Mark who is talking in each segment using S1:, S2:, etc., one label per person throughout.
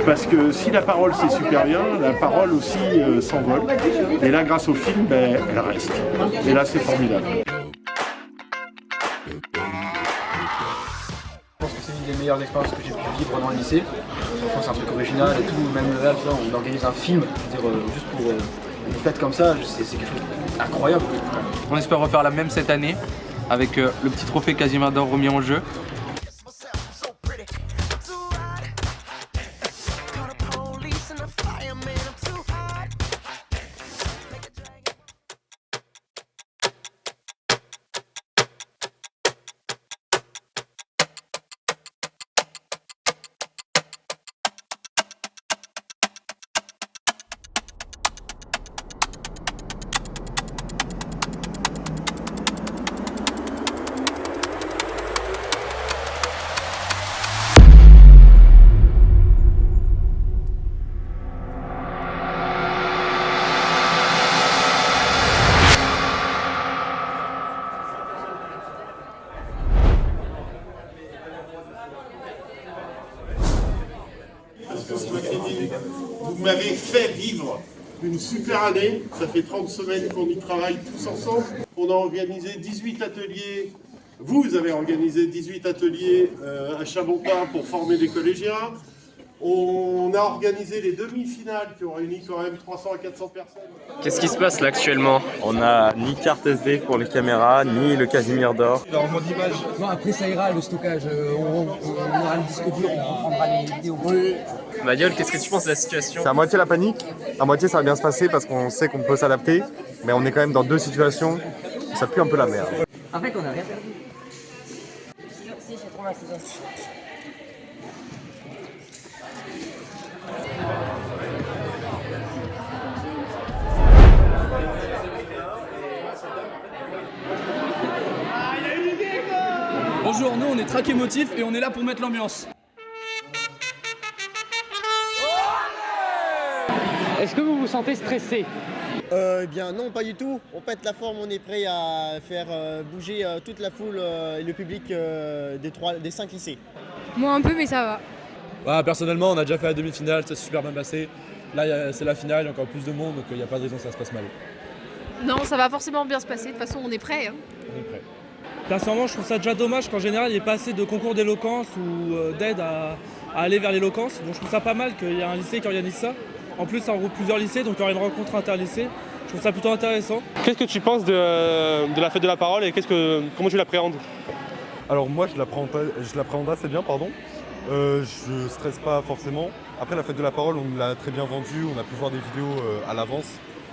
S1: Parce que si la parole c'est super bien, la parole aussi s'envole. Et là, grâce au film, elle reste. Et là, c'est formidable.
S2: Je pense que c'est une des meilleures expériences que j'ai pu vivre pendant le lycée. Franchement, c'est un truc original et tout. Même là, tu vois, on organise un film, juste pour une fête comme ça, c'est quelque chose d'incroyable.
S3: On espère refaire la même cette année avec le petit trophée Casimir d'or remis en jeu.
S1: Vous m'avez fait vivre une super année. Ça fait 30 semaines qu'on y travaille tous ensemble. On a organisé 18 ateliers. Vous avez organisé 18 ateliers à Chamontin pour former les collégiens. On a organisé les demi-finales qui ont réuni quand même 300 à 400 personnes.
S4: Qu'est-ce qui se passe là actuellement?
S5: On n'a ni carte SD pour les caméras, ni le Casimir d'or.
S2: Alors, mode image.
S6: Non, après ça ira le stockage, on aura le disque dur, on prendra les vidéos.
S5: Oui.
S4: Manuel, qu'est-ce que tu penses de la situation?
S5: C'est à moitié la panique, à moitié ça va bien se passer parce qu'on sait qu'on peut s'adapter, mais on est quand même dans deux situations où ça pue un peu la merde.
S6: En fait, on n'a rien perdu. Si, j'ai trouvé un ciseau.
S7: Bonjour, nous on est Track Émotif et on est là pour mettre l'ambiance.
S6: Est-ce que vous vous sentez stressé?
S8: Eh bien non, pas du tout. On pète la forme, on est prêt à faire bouger toute la foule et le public des 5 lycées.
S9: Moi un peu, mais ça va.
S7: Ouais, personnellement, on a déjà fait la demi-finale, ça s'est super bien passé. Là, c'est la finale, il y a encore plus de monde, donc il n'y a pas de raison que ça se passe mal.
S9: Non, ça va forcément bien se passer. De toute façon, on est prêts. Hein.
S7: On est prêt.
S10: Personnellement, je trouve ça déjà dommage qu'en général, il n'y ait pas assez de concours d'éloquence ou d'aide à aller vers l'éloquence. Donc je trouve ça pas mal qu'il y ait un lycée qui organise ça. En plus, ça regroupe plusieurs lycées, donc il y aura une rencontre interlycée. Je trouve ça plutôt intéressant.
S11: Qu'est-ce que tu penses de la fête de la parole et comment tu l'appréhendes?
S5: Alors moi je l'appréhende assez bien, pardon. Je stresse pas forcément. Après la fête de la parole, on l'a très bien vendue, on a pu voir des vidéos à l'avance.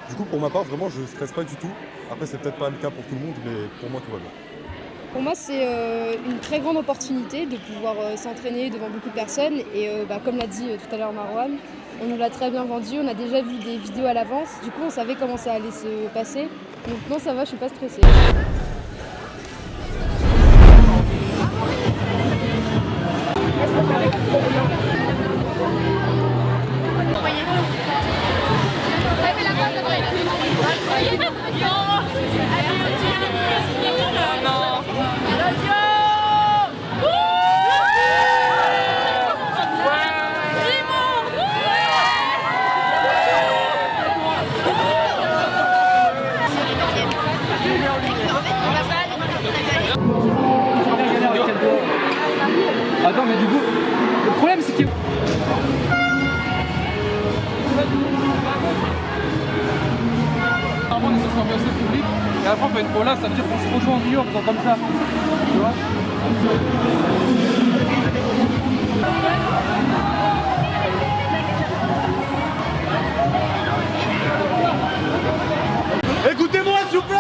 S5: Du coup pour ma part, vraiment je stresse pas du tout. Après c'est peut-être pas le cas pour tout le monde, mais pour moi tout va bien.
S9: Pour moi, c'est une très grande opportunité de pouvoir s'entraîner devant beaucoup de personnes. Et comme l'a dit tout à l'heure Marwan, on nous l'a très bien vendu. On a déjà vu des vidéos à l'avance. Du coup, on savait comment ça allait se passer. Donc non, ça va, je suis pas stressée.
S7: Attends, mais du coup, le problème c'est que... Normalement, on est censé ambiancer le public, et après on peut être là, ça veut dire qu'on se rejoint en duo en faisant comme ça. Tu vois?
S11: Écoutez-moi s'il vous plaît!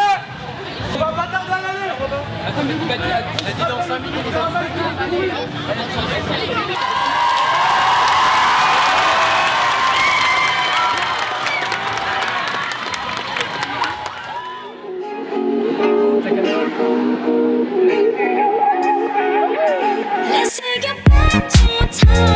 S11: On va pas tarder à l'aller!
S3: Attends, mais vous a dit dans 5 minutes.
S12: Let's take it back to a time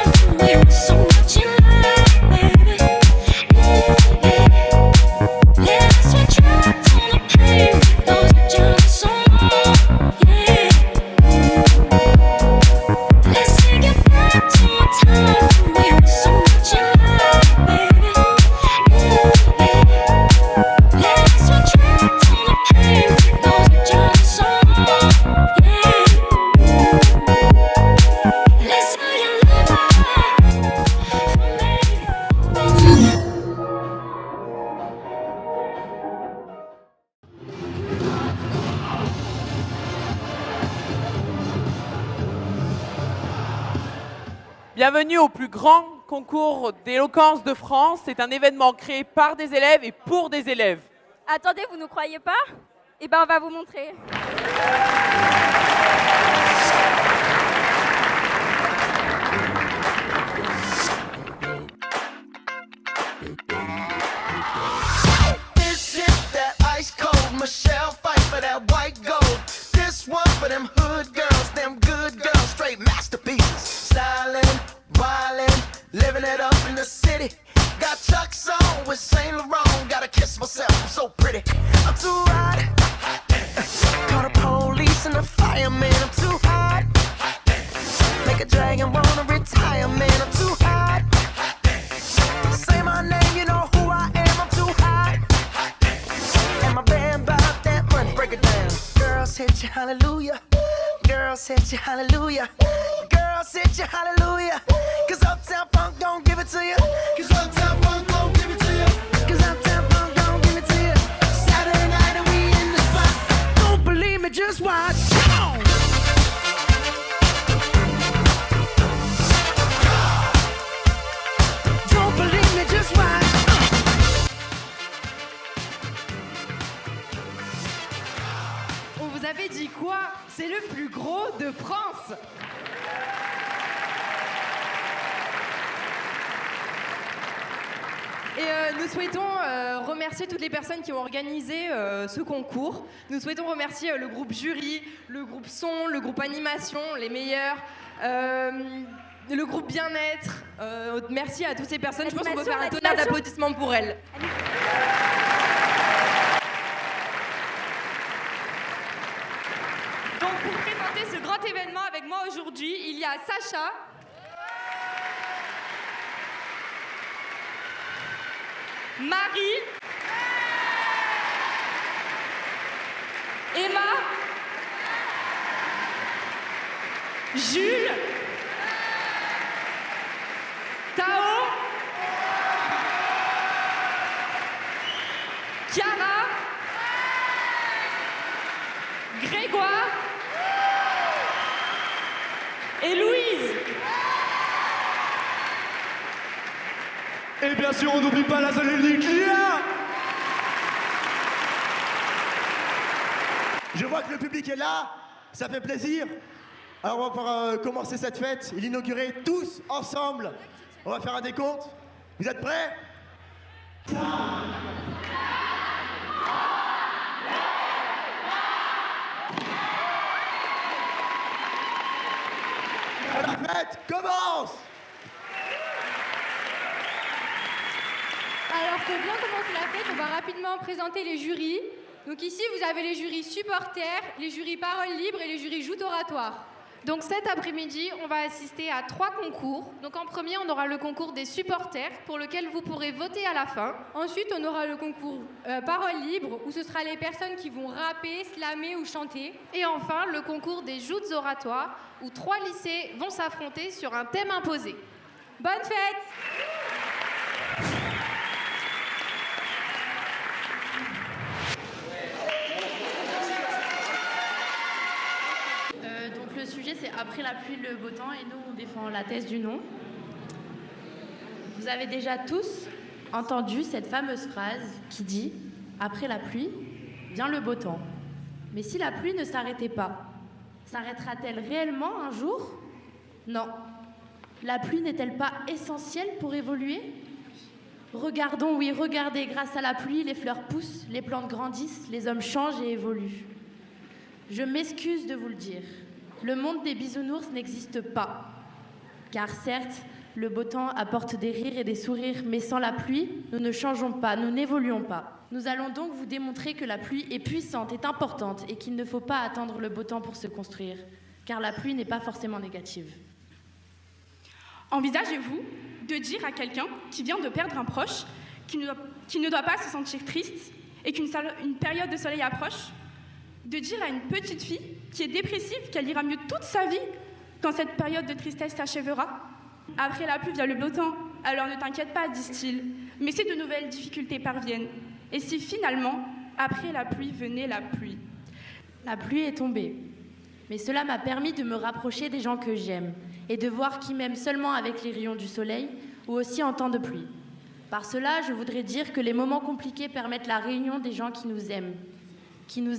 S12: Bienvenue au plus grand concours d'éloquence de France. C'est un événement créé par des élèves et pour des élèves.
S13: Attendez, vous ne croyez pas? Eh ben, on va vous montrer.
S14: This is that ice cold Michelle fight for that white gold. This one for them hood girls, them good girls, straight masterpieces. Stylin', wildin', living it up in the city. Got Chuck's on with Saint Laurent. Gotta kiss myself, I'm so pretty. I'm too hot. Call the police and the fireman. I'm too hot. Make a dragon wanna retire, man. I'm too hot. Say my name, you know who I am. I'm too hot. And my band bought that money. Break it down. Girls hit you, hallelujah. Girls hit you, hallelujah. Girls hit you, hallelujah. Cause Uptown Funk don't give it to you. Cause Uptown Funk don't give it to you. Cause Uptown Funk don't give it to you. Saturday night and we in the spot. Don't believe me, just watch. Come on. Don't believe me, just watch.
S15: On vous avait dit quoi? C'est le plus gros de France. Et nous souhaitons remercier toutes les personnes qui ont organisé ce concours. Nous souhaitons remercier le groupe jury, le groupe son, le groupe animation, les meilleurs, le groupe bien-être. Merci à toutes ces personnes. Je pense qu'on peut faire un tonnerre d'applaudissements pour elles. Donc pour présenter ce grand événement avec moi aujourd'hui, il y a Sacha, Marie, Emma, Jules, Tao, Chiara, Grégoire et Louise.
S16: Et bien sûr, on n'oublie pas la zone nucléaire.
S8: Je vois que le public est là, ça fait plaisir. Alors on va pouvoir commencer cette fête et l'inaugurer tous ensemble. On va faire un décompte. Vous êtes prêts? La fête commence!
S17: Alors pour bien commencer la fête, on va rapidement présenter les jurys. Donc ici, vous avez les jurys supporters, les jurys paroles libres et les jurys joutes oratoires. Donc cet après-midi, on va assister à 3 concours. Donc en premier, on aura le concours des supporters pour lequel vous pourrez voter à la fin. Ensuite, on aura le concours paroles libres où ce sera les personnes qui vont rapper, slammer ou chanter. Et enfin, le concours des joutes oratoires où 3 lycées vont s'affronter sur un thème imposé. Bonne fête!
S18: Donc le sujet c'est après la pluie le beau temps et nous on défend la thèse du non. Vous avez déjà tous entendu cette fameuse phrase qui dit « Après la pluie vient le beau temps ». Mais si la pluie ne s'arrêtait pas, s'arrêtera-t-elle réellement un jour? Non. La pluie n'est-elle pas essentielle pour évoluer? Regardons, oui, regardez, grâce à la pluie, les fleurs poussent, les plantes grandissent, les hommes changent et évoluent. Je m'excuse de vous le dire, le monde des bisounours n'existe pas. Car certes, le beau temps apporte des rires et des sourires, mais sans la pluie, nous ne changeons pas, nous n'évoluons pas. Nous allons donc vous démontrer que la pluie est puissante, est importante, et qu'il ne faut pas attendre le beau temps pour se construire. Car la pluie n'est pas forcément négative.
S19: Envisagez-vous de dire à quelqu'un qui vient de perdre un proche, qui ne doit pas se sentir triste, et qu'une période de soleil approche, de dire à une petite fille qui est dépressive qu'elle ira mieux toute sa vie quand cette période de tristesse s'achèvera. Après la pluie vient le beau temps, alors ne t'inquiète pas, disent-ils, mais si de nouvelles difficultés parviennent, et si finalement, après la pluie venait la pluie?
S18: La pluie est tombée, Mais cela m'a permis de me rapprocher des gens que j'aime et de voir qui m'aime seulement avec les rayons du soleil ou aussi en temps de pluie. Par cela, je voudrais dire que les moments compliqués permettent la réunion des gens qui nous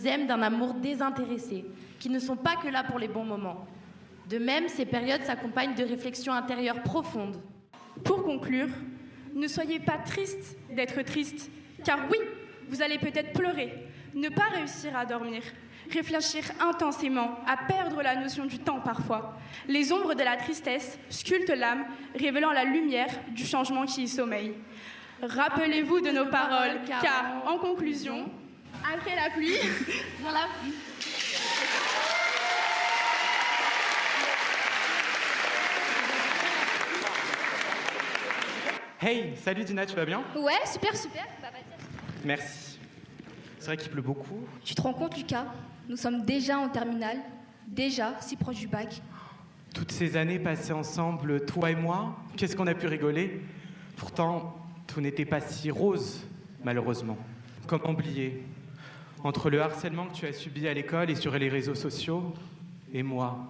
S18: aiment d'un amour désintéressé, qui ne sont pas que là pour les bons moments. De même, ces périodes s'accompagnent de réflexions intérieures profondes.
S19: Pour conclure, ne soyez pas triste d'être triste, car oui, vous allez peut-être pleurer, ne pas réussir à dormir, réfléchir intensément, à perdre la notion du temps parfois. Les ombres de la tristesse sculptent l'âme, révélant la lumière du changement qui y sommeille. Rappelez-vous de nos paroles, car, en conclusion, après la pluie,
S18: vient la pluie.
S20: Hey, salut Dina, tu vas bien?
S9: Ouais, super. Bah, vas-y.
S20: Merci. C'est vrai qu'il pleut beaucoup.
S9: Tu te rends compte, Lucas? Nous sommes déjà en terminale, déjà si proche du bac.
S20: Toutes ces années passées ensemble, toi et moi, qu'est-ce qu'on a pu rigoler? Pourtant, tout n'était pas si rose, malheureusement. Comment oublier? Entre le harcèlement que tu as subi à l'école et sur les réseaux sociaux, et moi,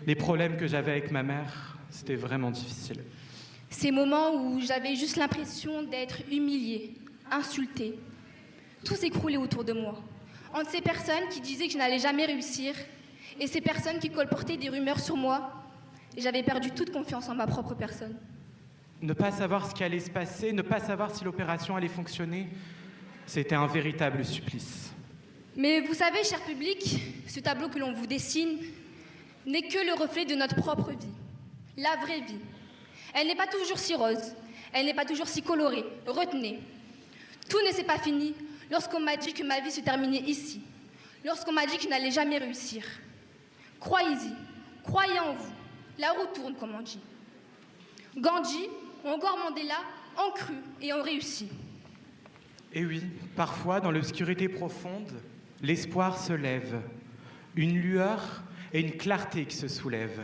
S20: les problèmes que j'avais avec ma mère, c'était vraiment difficile.
S9: Ces moments où j'avais juste l'impression d'être humiliée, insultée. Tout s'écroulait autour de moi. Entre ces personnes qui disaient que je n'allais jamais réussir et ces personnes qui colportaient des rumeurs sur moi, j'avais perdu toute confiance en ma propre personne.
S20: Ne pas savoir ce qui allait se passer, ne pas savoir si l'opération allait fonctionner, c'était un véritable supplice.
S9: Mais vous savez, cher public, ce tableau que l'on vous dessine n'est que le reflet de notre propre vie, la vraie vie. Elle n'est pas toujours si rose, elle n'est pas toujours si colorée. Retenez, tout ne s'est pas fini lorsqu'on m'a dit que ma vie se terminait ici, lorsqu'on m'a dit que je n'allais jamais réussir. Croyez-y, croyez en vous, la roue tourne comme on dit. Gandhi ou encore Mandela ont cru et ont réussi.
S20: Et oui, parfois, dans l'obscurité profonde, l'espoir se lève, une lueur et une clarté qui se soulèvent.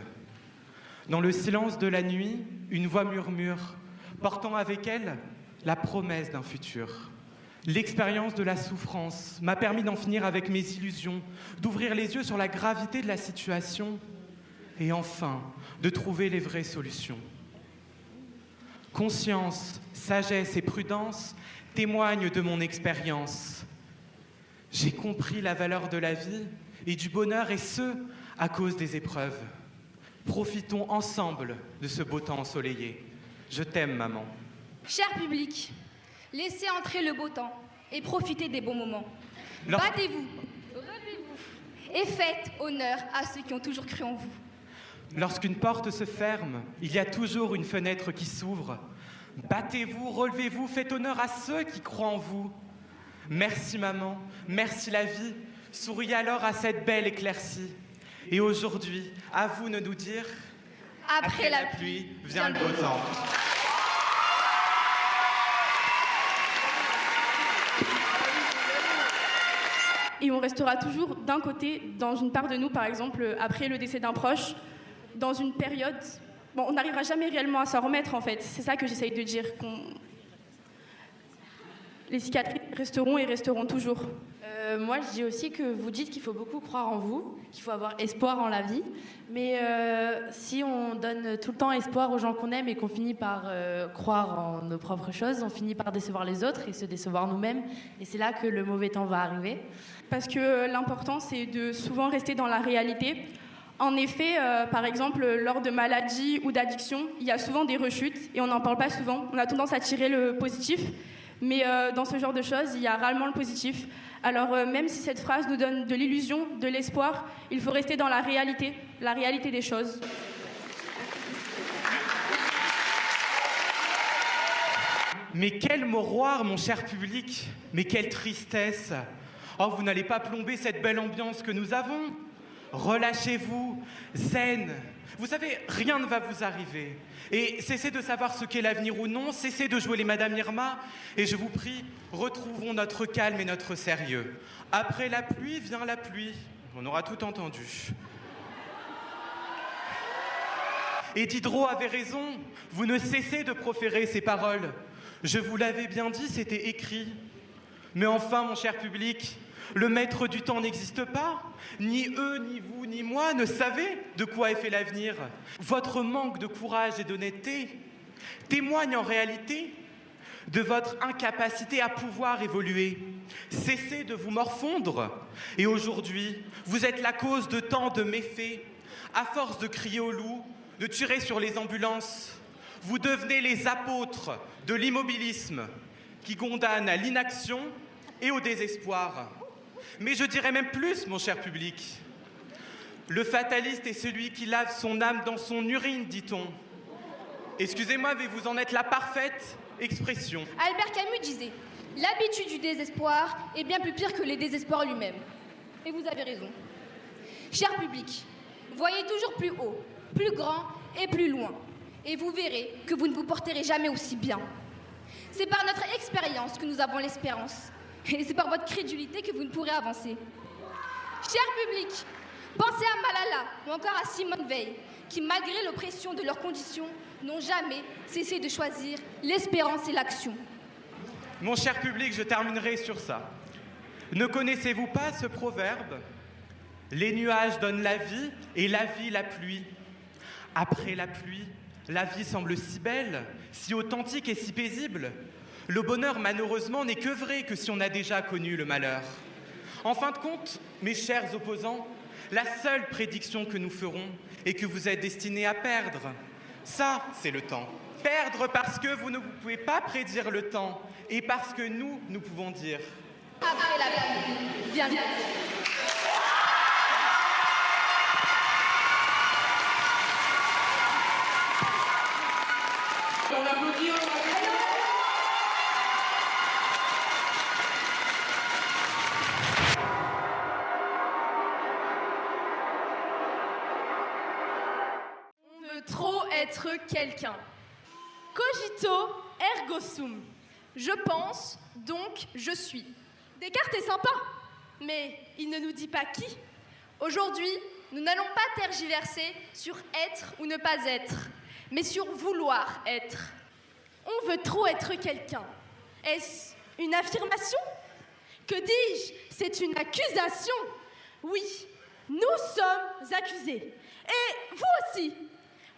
S20: Dans le silence de la nuit, une voix murmure, portant avec elle la promesse d'un futur. L'expérience de la souffrance m'a permis d'en finir avec mes illusions, d'ouvrir les yeux sur la gravité de la situation et enfin de trouver les vraies solutions. Conscience, sagesse et prudence témoignent de mon expérience. J'ai compris la valeur de la vie et du bonheur, et ce, à cause des épreuves. Profitons ensemble de ce beau temps ensoleillé. Je t'aime, maman.
S9: Cher public, laissez entrer le beau temps et profitez des bons moments. Battez-vous, relevez-vous et faites honneur à ceux qui ont toujours cru en vous.
S20: Lorsqu'une porte se ferme, il y a toujours une fenêtre qui s'ouvre. Battez-vous, relevez-vous, faites honneur à ceux qui croient en vous. Merci maman, merci la vie. Souriez alors à cette belle éclaircie. Et aujourd'hui, à vous de nous dire...
S9: Après la pluie,
S20: vient le beau temps.
S19: Et on restera toujours d'un côté, dans une part de nous, par exemple, après le décès d'un proche, dans une période... Bon, on n'arrivera jamais réellement à s'en remettre, en fait. C'est ça que j'essaye de dire. Les cicatrices resteront et resteront toujours.
S18: Moi, je dis aussi que vous dites qu'il faut beaucoup croire en vous, qu'il faut avoir espoir en la vie. Mais si on donne tout le temps espoir aux gens qu'on aime et qu'on finit par croire en nos propres choses, on finit par décevoir les autres et se décevoir nous-mêmes. Et c'est là que le mauvais temps va arriver.
S19: Parce que l'important, c'est de souvent rester dans la réalité. En effet, par exemple, lors de maladies ou d'addictions, il y a souvent des rechutes et on n'en parle pas souvent. On a tendance à tirer le positif. Mais dans ce genre de choses, il y a rarement le positif. Alors même si cette phrase nous donne de l'illusion, de l'espoir, il faut rester dans la réalité des choses.
S20: Mais quel mouroir, mon cher public! Mais quelle tristesse! Oh, vous n'allez pas plomber cette belle ambiance que nous avons. Relâchez-vous, zen. Vous savez, rien ne va vous arriver. Et cessez de savoir ce qu'est l'avenir ou non, cessez de jouer les Madame Irma, et je vous prie, retrouvons notre calme et notre sérieux. Après la pluie vient la pluie. On aura tout entendu. Et Diderot avait raison, vous ne cessez de proférer ces paroles. Je vous l'avais bien dit, c'était écrit. Mais enfin, mon cher public, le maître du temps n'existe pas. Ni eux, ni vous, ni moi ne savez de quoi est fait l'avenir. Votre manque de courage et d'honnêteté témoigne en réalité de votre incapacité à pouvoir évoluer. Cessez de vous morfondre. Et aujourd'hui, vous êtes la cause de tant de méfaits. À force de crier au loup, de tirer sur les ambulances, vous devenez les apôtres de l'immobilisme qui condamne à l'inaction et au désespoir. Mais je dirais même plus, mon cher public. Le fataliste est celui qui lave son âme dans son urine, dit-on. Excusez-moi, mais vous en êtes la parfaite expression.
S9: Albert Camus disait « L'habitude du désespoir est bien plus pire que les désespoirs lui-même. » Et vous avez raison. Cher public, voyez toujours plus haut, plus grand et plus loin. Et vous verrez que vous ne vous porterez jamais aussi bien. C'est par notre expérience que nous avons l'espérance. Et c'est par votre crédulité que vous ne pourrez avancer. Cher public, pensez à Malala ou encore à Simone Veil, qui, malgré l'oppression de leurs conditions, n'ont jamais cessé de choisir l'espérance et l'action.
S20: Mon cher public, je terminerai sur ça. Ne connaissez-vous pas ce proverbe ? Les nuages donnent la vie et la vie la pluie. Après la pluie, la vie semble si belle, si authentique et si paisible. Le bonheur, malheureusement, n'est que vrai que si on a déjà connu le malheur. En fin de compte, mes chers opposants, la seule prédiction que nous ferons est que vous êtes destinés à perdre. Ça, c'est le temps. Perdre parce que vous ne pouvez pas prédire le temps et parce que nous pouvons dire.
S9: Après la pluie, viens vite.
S12: On applaudit,
S15: On veut trop être quelqu'un. Cogito ergo sum. Je pense, donc je suis. Descartes est sympa, mais il ne nous dit pas qui. Aujourd'hui, nous n'allons pas tergiverser sur être ou ne pas être, mais sur vouloir être. On veut trop être quelqu'un. Est-ce une affirmation ? Que dis-je ? C'est une accusation. Oui, nous sommes accusés. Et vous aussi,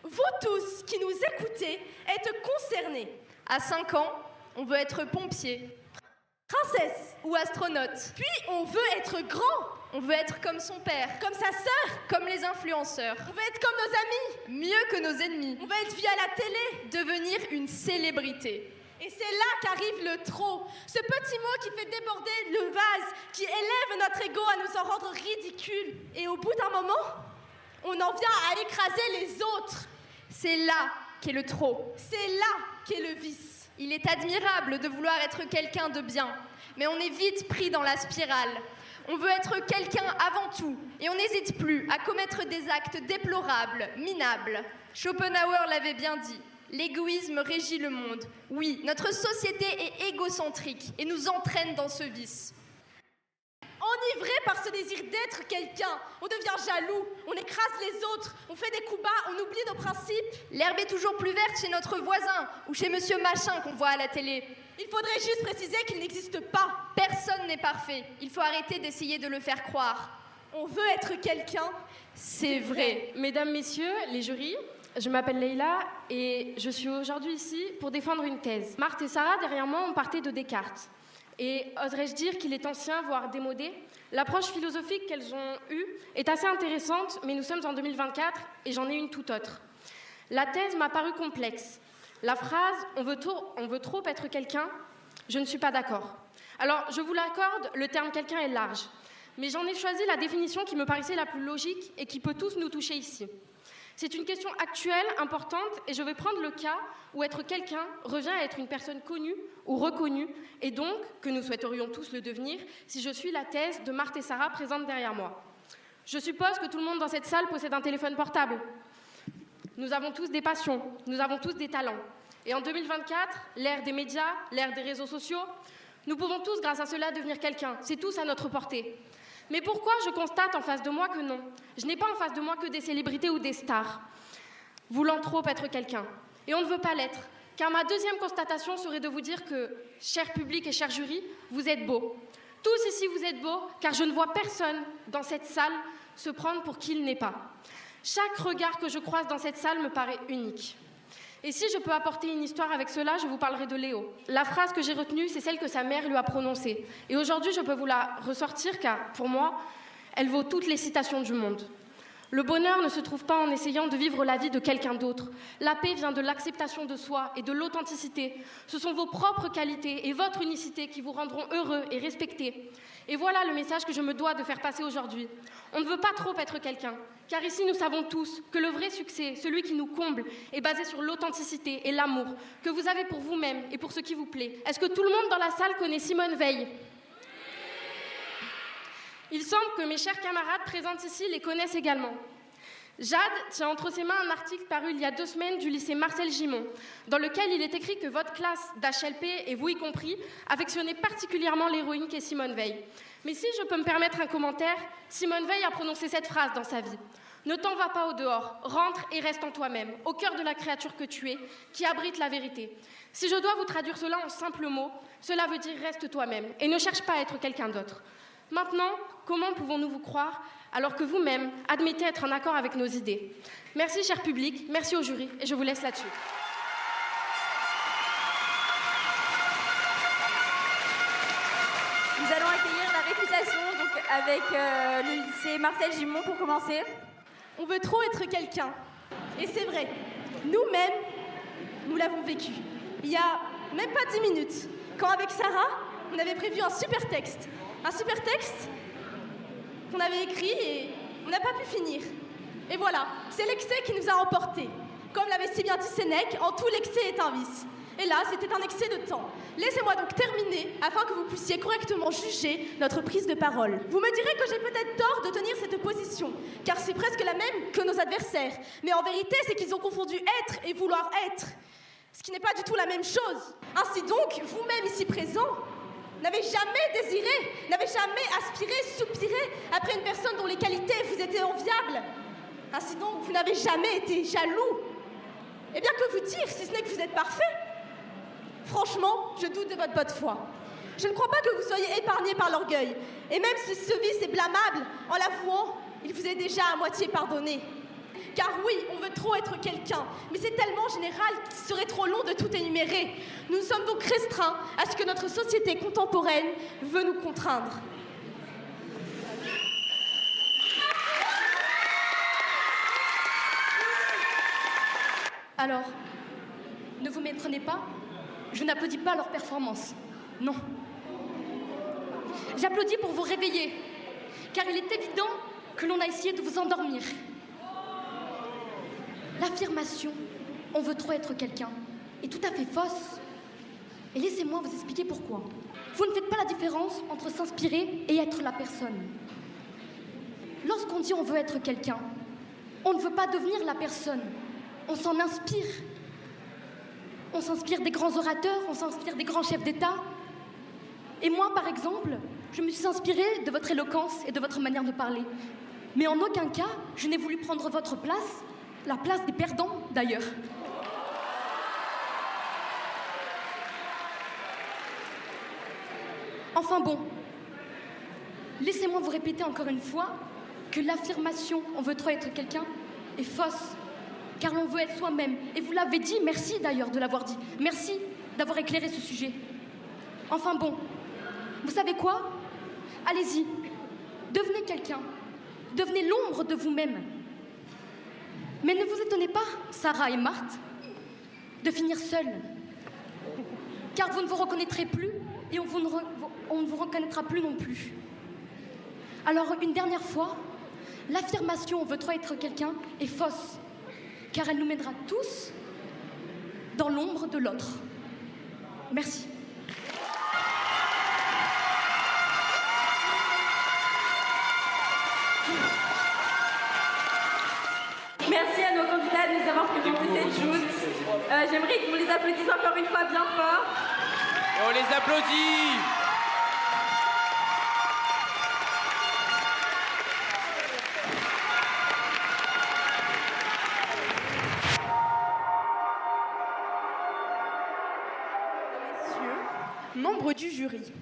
S15: vous tous qui nous écoutez, êtes concernés. À 5 ans, on veut être pompier, princesse ou astronaute. Puis on veut être grand. On veut être comme son père, comme sa sœur, comme les influenceurs. On veut être comme nos amis, mieux que nos ennemis. On veut être vu à la télé, devenir une célébrité. Et c'est là qu'arrive le trop, ce petit mot qui fait déborder le vase, qui élève notre ego à nous en rendre ridicules. Et au bout d'un moment, on en vient à écraser les autres. C'est là qu'est le trop. C'est là qu'est le vice. Il est admirable de vouloir être quelqu'un de bien, mais on est vite pris dans la spirale. On veut être quelqu'un avant tout, et on n'hésite plus à commettre des actes déplorables, minables. Schopenhauer l'avait bien dit, l'égoïsme régit le monde. Oui, notre société est égocentrique et nous entraîne dans ce vice. Enivré par ce désir d'être quelqu'un, on devient jaloux, on écrase les autres, on fait des coups bas, on oublie nos principes. L'herbe est toujours plus verte chez notre voisin ou chez Monsieur Machin qu'on voit à la télé. Il faudrait juste préciser qu'il n'existe pas. Personne n'est parfait, il faut arrêter d'essayer de le faire croire. On veut être quelqu'un, c'est vrai.
S21: Mesdames, messieurs, les jurys, je m'appelle Leïla et je suis aujourd'hui ici pour défendre une thèse. Marthe et Sarah, derrière moi, ont parté de Descartes. Et oserais-je dire qu'il est ancien, voire démodé ? L'approche philosophique qu'elles ont eue est assez intéressante, mais nous sommes en 2024 et j'en ai une toute autre. La thèse m'a paru complexe. La phrase « on veut trop être quelqu'un », je ne suis pas d'accord. Alors, je vous l'accorde, le terme « quelqu'un » est large. Mais j'en ai choisi la définition qui me paraissait la plus logique et qui peut tous nous toucher ici. C'est une question actuelle, importante, et je vais prendre le cas où être quelqu'un revient à être une personne connue ou reconnue, et donc que nous souhaiterions tous le devenir si je suis la thèse de Marthe et Sarah présente derrière moi. Je suppose que tout le monde dans cette salle possède un téléphone portable. Nous avons tous des passions, nous avons tous des talents. Et en 2024, l'ère des médias, l'ère des réseaux sociaux, nous pouvons tous, grâce à cela, devenir quelqu'un. C'est tous à notre portée. Mais pourquoi je constate en face de moi que non ? Je n'ai pas en face de moi que des célébrités ou des stars, voulant trop être quelqu'un. Et on ne veut pas l'être, Car ma deuxième constatation serait de vous dire que, cher public et cher jury, vous êtes beaux. Tous ici, vous êtes beaux, car je ne vois personne dans cette salle se prendre pour qui il n'est pas. Chaque regard que je croise dans cette salle me paraît unique. Et si je peux apporter une histoire avec cela, je vous parlerai de Léo. La phrase que j'ai retenue, c'est celle que sa mère lui a prononcée. Et aujourd'hui, je peux vous la ressortir, car pour moi, elle vaut toutes les citations du monde. Le bonheur ne se trouve pas en essayant de vivre la vie de quelqu'un d'autre. La paix vient de l'acceptation de soi et de l'authenticité. Ce sont vos propres qualités et votre unicité qui vous rendront heureux et respectés. Et voilà le message que je me dois de faire passer aujourd'hui. On ne veut pas trop être quelqu'un, car ici nous savons tous que le vrai succès, celui qui nous comble, est basé sur l'authenticité et l'amour que vous avez pour vous-même et pour ce qui vous plaît. Est-ce que tout le monde dans la salle connaît Simone Veil ? Il semble que mes chers camarades présents ici les connaissent également. Jade tient entre ses mains un article paru il y a 2 semaines du lycée Marcel Gimond, dans lequel il est écrit que votre classe d'HLP, et vous y compris, affectionnez particulièrement l'héroïne qu'est Simone Veil. Mais si je peux me permettre un commentaire, Simone Veil a prononcé cette phrase dans sa vie. « Ne t'en va pas au dehors, rentre et reste en toi-même, au cœur de la créature que tu es, qui abrite la vérité. » Si je dois vous traduire cela en simples mots, cela veut dire « reste toi-même » et ne cherche pas à être quelqu'un d'autre. Maintenant, comment pouvons-nous vous croire alors que vous-même admettez être en accord avec nos idées ? Merci, cher public, merci au jury, et je vous laisse là-dessus.
S13: Nous allons accueillir la réputation donc, avec le lycée Marcel Gimond pour commencer.
S1: On veut trop être quelqu'un. Et c'est vrai, nous-mêmes, nous l'avons vécu. Il y a même pas 10 minutes, quand avec Sarah, on avait prévu un super texte. Un super texte qu'on avait écrit et on n'a pas pu finir. Et voilà, c'est l'excès qui nous a emportés. Comme l'avait si bien dit Sénèque, en tout l'excès est un vice. Et là, c'était un excès de temps. Laissez-moi donc terminer afin que vous puissiez correctement juger notre prise de parole. Vous me direz que j'ai peut-être tort de tenir cette position, car c'est presque la même que nos adversaires. Mais en vérité, c'est qu'ils ont confondu être et vouloir être, ce qui n'est pas du tout la même chose. Ainsi donc, vous-même ici présents, n'avez jamais désiré, n'avez jamais aspiré, soupiré après une personne dont les qualités vous étaient enviables. Ainsi donc, vous n'avez jamais été jaloux. Eh bien, que vous dire, si ce n'est que vous êtes parfait ? Franchement, je doute de votre bonne foi. Je ne crois pas que vous soyez épargné par l'orgueil. Et même si ce vice est blâmable, en l'avouant, il vous est déjà à moitié pardonné. Car oui, on veut trop être quelqu'un, mais c'est tellement général qu'il serait trop long de tout énumérer. Nous sommes donc restreints à ce que notre société contemporaine veut nous contraindre.
S21: Alors, ne vous méprenez pas, je n'applaudis pas leur performance. Non. J'applaudis pour vous réveiller, car il est évident que l'on a essayé de vous endormir. L'affirmation « on veut trop être quelqu'un » est tout à fait fausse. Et laissez-moi vous expliquer pourquoi. Vous ne faites pas la différence entre s'inspirer et être la personne. Lorsqu'on dit « on veut être quelqu'un », on ne veut pas devenir la personne. On s'en inspire. On s'inspire des grands orateurs, on s'inspire des grands chefs d'État. Et moi, par exemple, je me suis inspirée de votre éloquence et de votre manière de parler. Mais en aucun cas, je n'ai voulu prendre votre place, la place des perdants, d'ailleurs. Enfin bon, laissez-moi vous répéter encore une fois que l'affirmation « on veut trop être quelqu'un » est fausse. Car l'on veut être soi-même. Et vous l'avez dit, merci d'ailleurs de l'avoir dit. Merci d'avoir éclairé ce sujet. Enfin bon, vous savez quoi ? Allez-y, devenez quelqu'un. Devenez l'ombre de vous-même. Mais ne vous étonnez pas, Sarah et Marthe, de finir seules. Car vous ne vous reconnaîtrez plus et on ne vous reconnaîtra plus non plus. Alors, une dernière fois, l'affirmation « on veut trop être quelqu'un » est fausse. Car elle nous mènera tous dans l'ombre de l'autre. Merci.
S13: Merci à nos candidats de nous avoir présenté cette joute. J'aimerais que vous les applaudissez encore une fois bien fort.
S3: Et on les applaudit.
S2: membres du jury.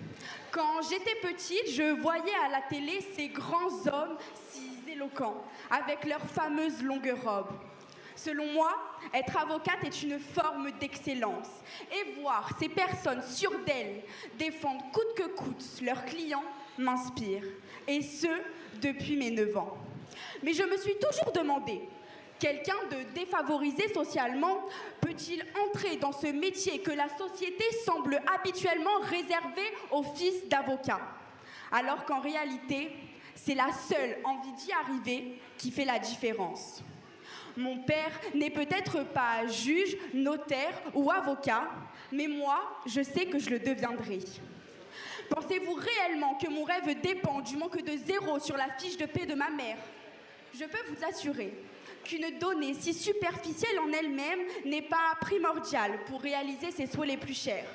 S2: Quand j'étais petite, je voyais à la télé ces grands hommes si éloquents, avec leurs fameuses longues robes. Selon moi, être avocate est une forme d'excellence. Et voir ces personnes sûres d'elles défendre coûte que coûte leurs clients m'inspire. Et ce, depuis mes 9 ans. Mais je me suis toujours demandé, quelqu'un de défavorisé socialement peut-il entrer dans ce métier que la société semble habituellement réservé aux fils d'avocats? Alors qu'en réalité, c'est la seule envie d'y arriver qui fait la différence. Mon père n'est peut-être pas juge, notaire ou avocat, mais moi, je sais que je le deviendrai. Pensez-vous réellement que mon rêve dépend du manque de 0 sur la fiche de paie de ma mère? Je peux vous assurer qu'une donnée si superficielle en elle-même n'est pas primordiale pour réaliser ses souhaits les plus chers.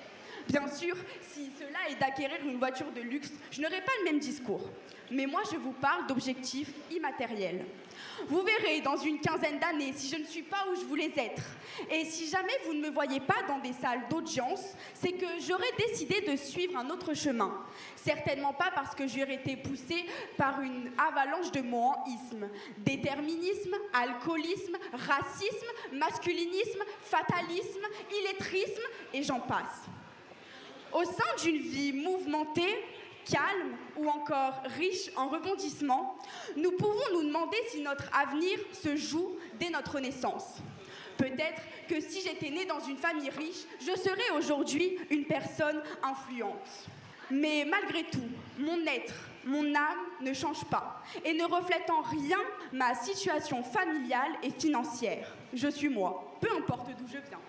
S2: Bien sûr, si cela est d'acquérir une voiture de luxe, je n'aurai pas le même discours. Mais moi, je vous parle d'objectifs immatériels. Vous verrez dans une quinzaine d'années si je ne suis pas où je voulais être. Et si jamais vous ne me voyez pas dans des salles d'audience, c'est que j'aurais décidé de suivre un autre chemin. Certainement pas parce que j'aurais été poussée par une avalanche de mots en ismes. Déterminisme, alcoolisme, racisme, masculinisme, fatalisme, illettrisme, et j'en passe. Au sein d'une vie mouvementée, calme ou encore riche en rebondissements, nous pouvons nous demander si notre avenir se joue dès notre naissance. Peut-être que si j'étais née dans une famille riche, je serais aujourd'hui une personne influente. Mais malgré tout, mon être, mon âme ne change pas et ne reflète en rien ma situation familiale et financière. Je suis moi, peu importe d'où je viens.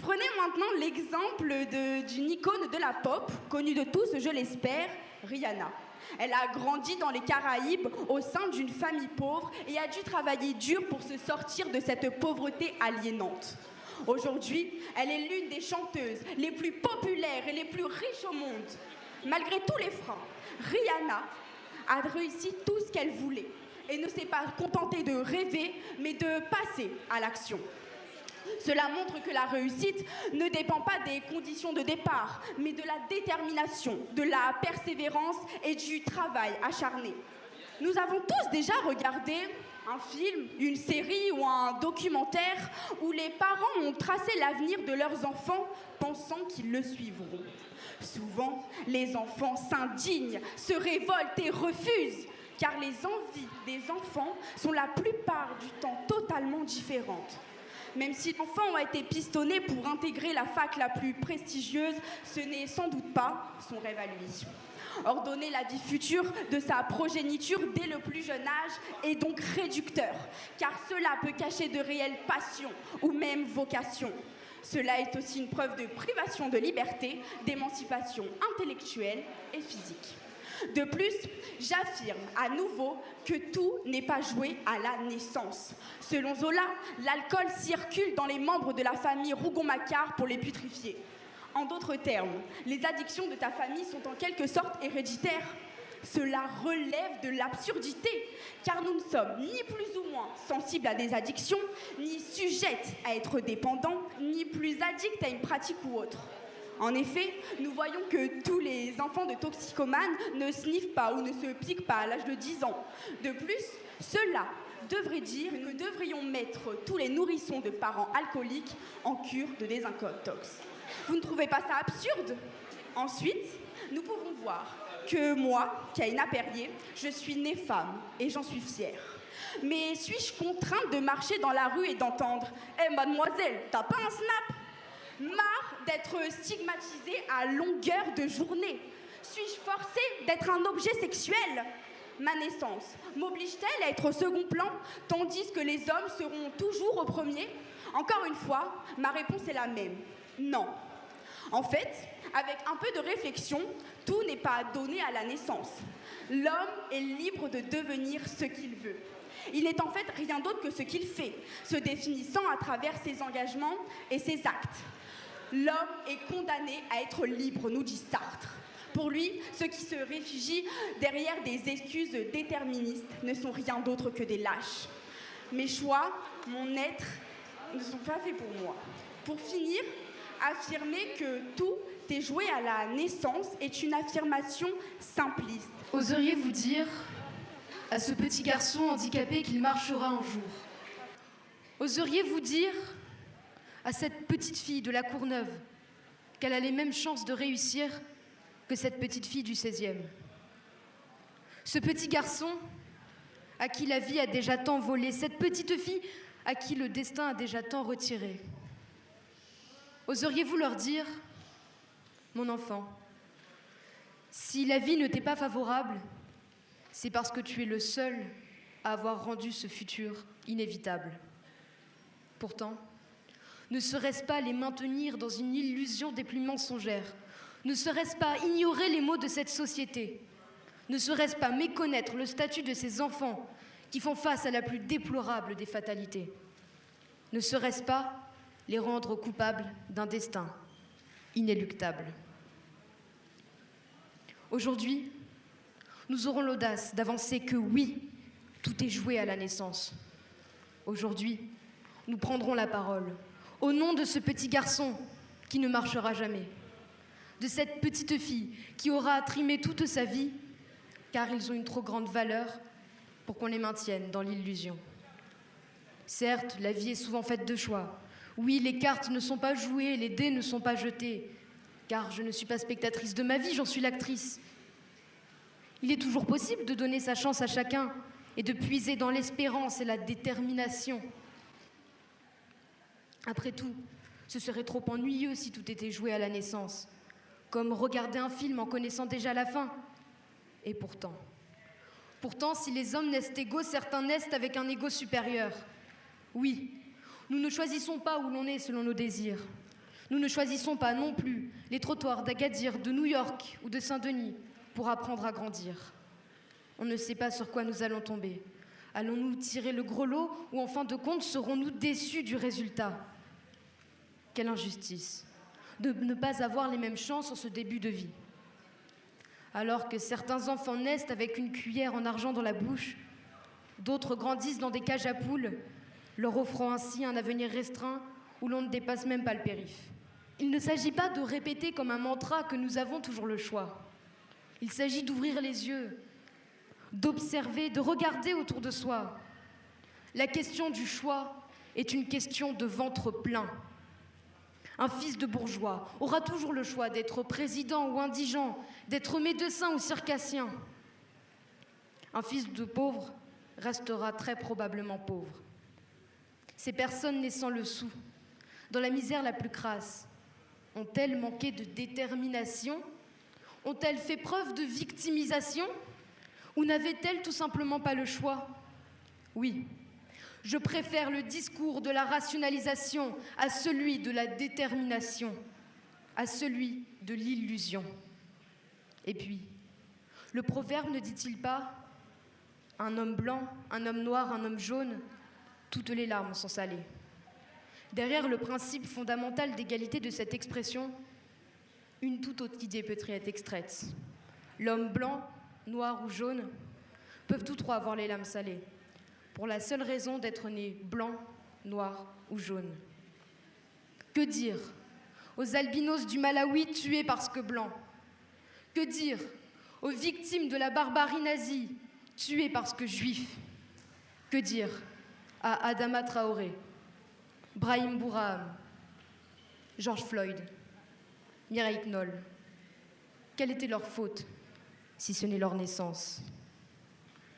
S2: Prenez maintenant l'exemple d'une icône de la pop, connue de tous, je l'espère, Rihanna. Elle a grandi dans les Caraïbes au sein d'une famille pauvre et a dû travailler dur pour se sortir de cette pauvreté aliénante. Aujourd'hui, elle est l'une des chanteuses les plus populaires et les plus riches au monde. Malgré tous les freins, Rihanna a réussi tout ce qu'elle voulait et ne s'est pas contentée de rêver, mais de passer à l'action. Cela montre que la réussite ne dépend pas des conditions de départ, mais de la détermination, de la persévérance et du travail acharné. Nous avons tous déjà regardé un film, une série ou un documentaire où les parents ont tracé l'avenir de leurs enfants pensant qu'ils le suivront. Souvent, les enfants s'indignent, se révoltent et refusent, car les envies des enfants sont la plupart du temps totalement différentes. Même si l'enfant a été pistonné pour intégrer la fac la plus prestigieuse, ce n'est sans doute pas son rêve à lui. Ordonner la vie future de sa progéniture dès le plus jeune âge est donc réducteur, car cela peut cacher de réelles passions ou même vocations. Cela est aussi une preuve de privation de liberté, d'émancipation intellectuelle et physique. De plus, j'affirme à nouveau que tout n'est pas joué à la naissance. Selon Zola, l'alcool circule dans les membres de la famille Rougon-Macquart pour les putrifier. En d'autres termes, les addictions de ta famille sont en quelque sorte héréditaires. Cela relève de l'absurdité, car nous ne sommes ni plus ou moins sensibles à des addictions, ni sujettes à être dépendants, ni plus addicts à une pratique ou autre. En effet, nous voyons que tous les enfants de toxicomanes ne sniffent pas ou ne se piquent pas à l'âge de 10 ans. De plus, cela devrait dire que nous devrions mettre tous les nourrissons de parents alcooliques en cure de désintox. Vous ne trouvez pas ça absurde? Ensuite, nous pouvons voir que moi, Kaina Perrier, je suis née femme et j'en suis fière. Mais suis-je contrainte de marcher dans la rue et d'entendre « Eh mademoiselle, t'as pas un snap ?» Marre d'être stigmatisée à longueur de journée. Suis-je forcée d'être un objet sexuel? Ma naissance m'oblige-t-elle à être au second plan, tandis que les hommes seront toujours au premier? Encore une fois, ma réponse est la même. Non. En fait, avec un peu de réflexion, tout n'est pas donné à la naissance. L'homme est libre de devenir ce qu'il veut. Il n'est en fait rien d'autre que ce qu'il fait, se définissant à travers ses engagements et ses actes. L'homme est condamné à être libre, nous dit Sartre. Pour lui, ceux qui se réfugient derrière des excuses déterministes ne sont rien d'autre que des lâches. Mes choix, mon être, ne sont pas faits pour moi. Pour finir, affirmer que tout déjoué à la naissance est une affirmation simpliste.
S4: Oseriez-vous dire à ce petit garçon handicapé qu'il marchera un jour? Oseriez-vous dire à cette petite fille de la Courneuve qu'elle a les mêmes chances de réussir que cette petite fille du 16e? Ce petit garçon à qui la vie a déjà tant volé, cette petite fille à qui le destin a déjà tant retiré. Oseriez-vous leur dire, mon enfant, si la vie ne t'est pas favorable, c'est parce que tu es le seul à avoir rendu ce futur inévitable. Pourtant, ne serait-ce pas les maintenir dans une illusion des plus mensongères? Ne serait-ce pas ignorer les mots de cette société? Ne serait-ce pas méconnaître le statut de ces enfants qui font face à la plus déplorable des fatalités? Ne serait-ce pas les rendre coupables d'un destin inéluctable? Aujourd'hui, nous aurons l'audace d'avancer que oui, tout est joué à la naissance. Aujourd'hui, nous prendrons la parole au nom de ce petit garçon qui ne marchera jamais, de cette petite fille qui aura trimé toute sa vie, car ils ont une trop grande valeur pour qu'on les maintienne dans l'illusion. Certes, la vie est souvent faite de choix. Oui, les cartes ne sont pas jouées, les dés ne sont pas jetés, car je ne suis pas spectatrice de ma vie, j'en suis l'actrice. Il est toujours possible de donner sa chance à chacun et de puiser dans l'espérance et la détermination. Après tout, ce serait trop ennuyeux si tout était joué à la naissance, comme regarder un film en connaissant déjà la fin. Et pourtant, si les hommes naissent égaux, certains naissent avec un ego supérieur. Oui, nous ne choisissons pas où l'on est selon nos désirs. Nous ne choisissons pas non plus les trottoirs d'Agadir, de New York ou de Saint-Denis pour apprendre à grandir. On ne sait pas sur quoi nous allons tomber. Allons-nous tirer le gros lot ou en fin de compte serons-nous déçus du résultat? Quelle injustice de ne pas avoir les mêmes chances en ce début de vie. Alors que certains enfants naissent avec une cuillère en argent dans la bouche, d'autres grandissent dans des cages à poules, leur offrant ainsi un avenir restreint où l'on ne dépasse même pas le périph'. Il ne s'agit pas de répéter comme un mantra que nous avons toujours le choix. Il s'agit d'ouvrir les yeux, d'observer, de regarder autour de soi. La question du choix est une question de ventre plein. Un fils de bourgeois aura toujours le choix d'être président ou indigent, d'être médecin ou circassien. Un fils de pauvre restera très probablement pauvre. Ces personnes naissant le sou, dans la misère la plus crasse, ont-elles manqué de détermination? Ont-elles fait preuve de victimisation? Ou n'avaient-elles tout simplement pas le choix? Oui. Je préfère le discours de la rationalisation à celui de la détermination, à celui de l'illusion. Et puis, le proverbe ne dit-il pas « Un homme blanc, un homme noir, un homme jaune, toutes les larmes sont salées ». Derrière le principe fondamental d'égalité de cette expression, une toute autre idée peut être extraite. L'homme blanc, noir ou jaune peuvent tous trois avoir les larmes salées, pour la seule raison d'être né blanc, noir ou jaune. Que dire aux albinos du Malawi tués parce que blancs? Que dire aux victimes de la barbarie nazie tuées parce que juifs? Que dire à Adama Traoré, Brahim Bouraham, George Floyd, Mireille Knoll? Quelle était leur faute, si ce n'est leur naissance?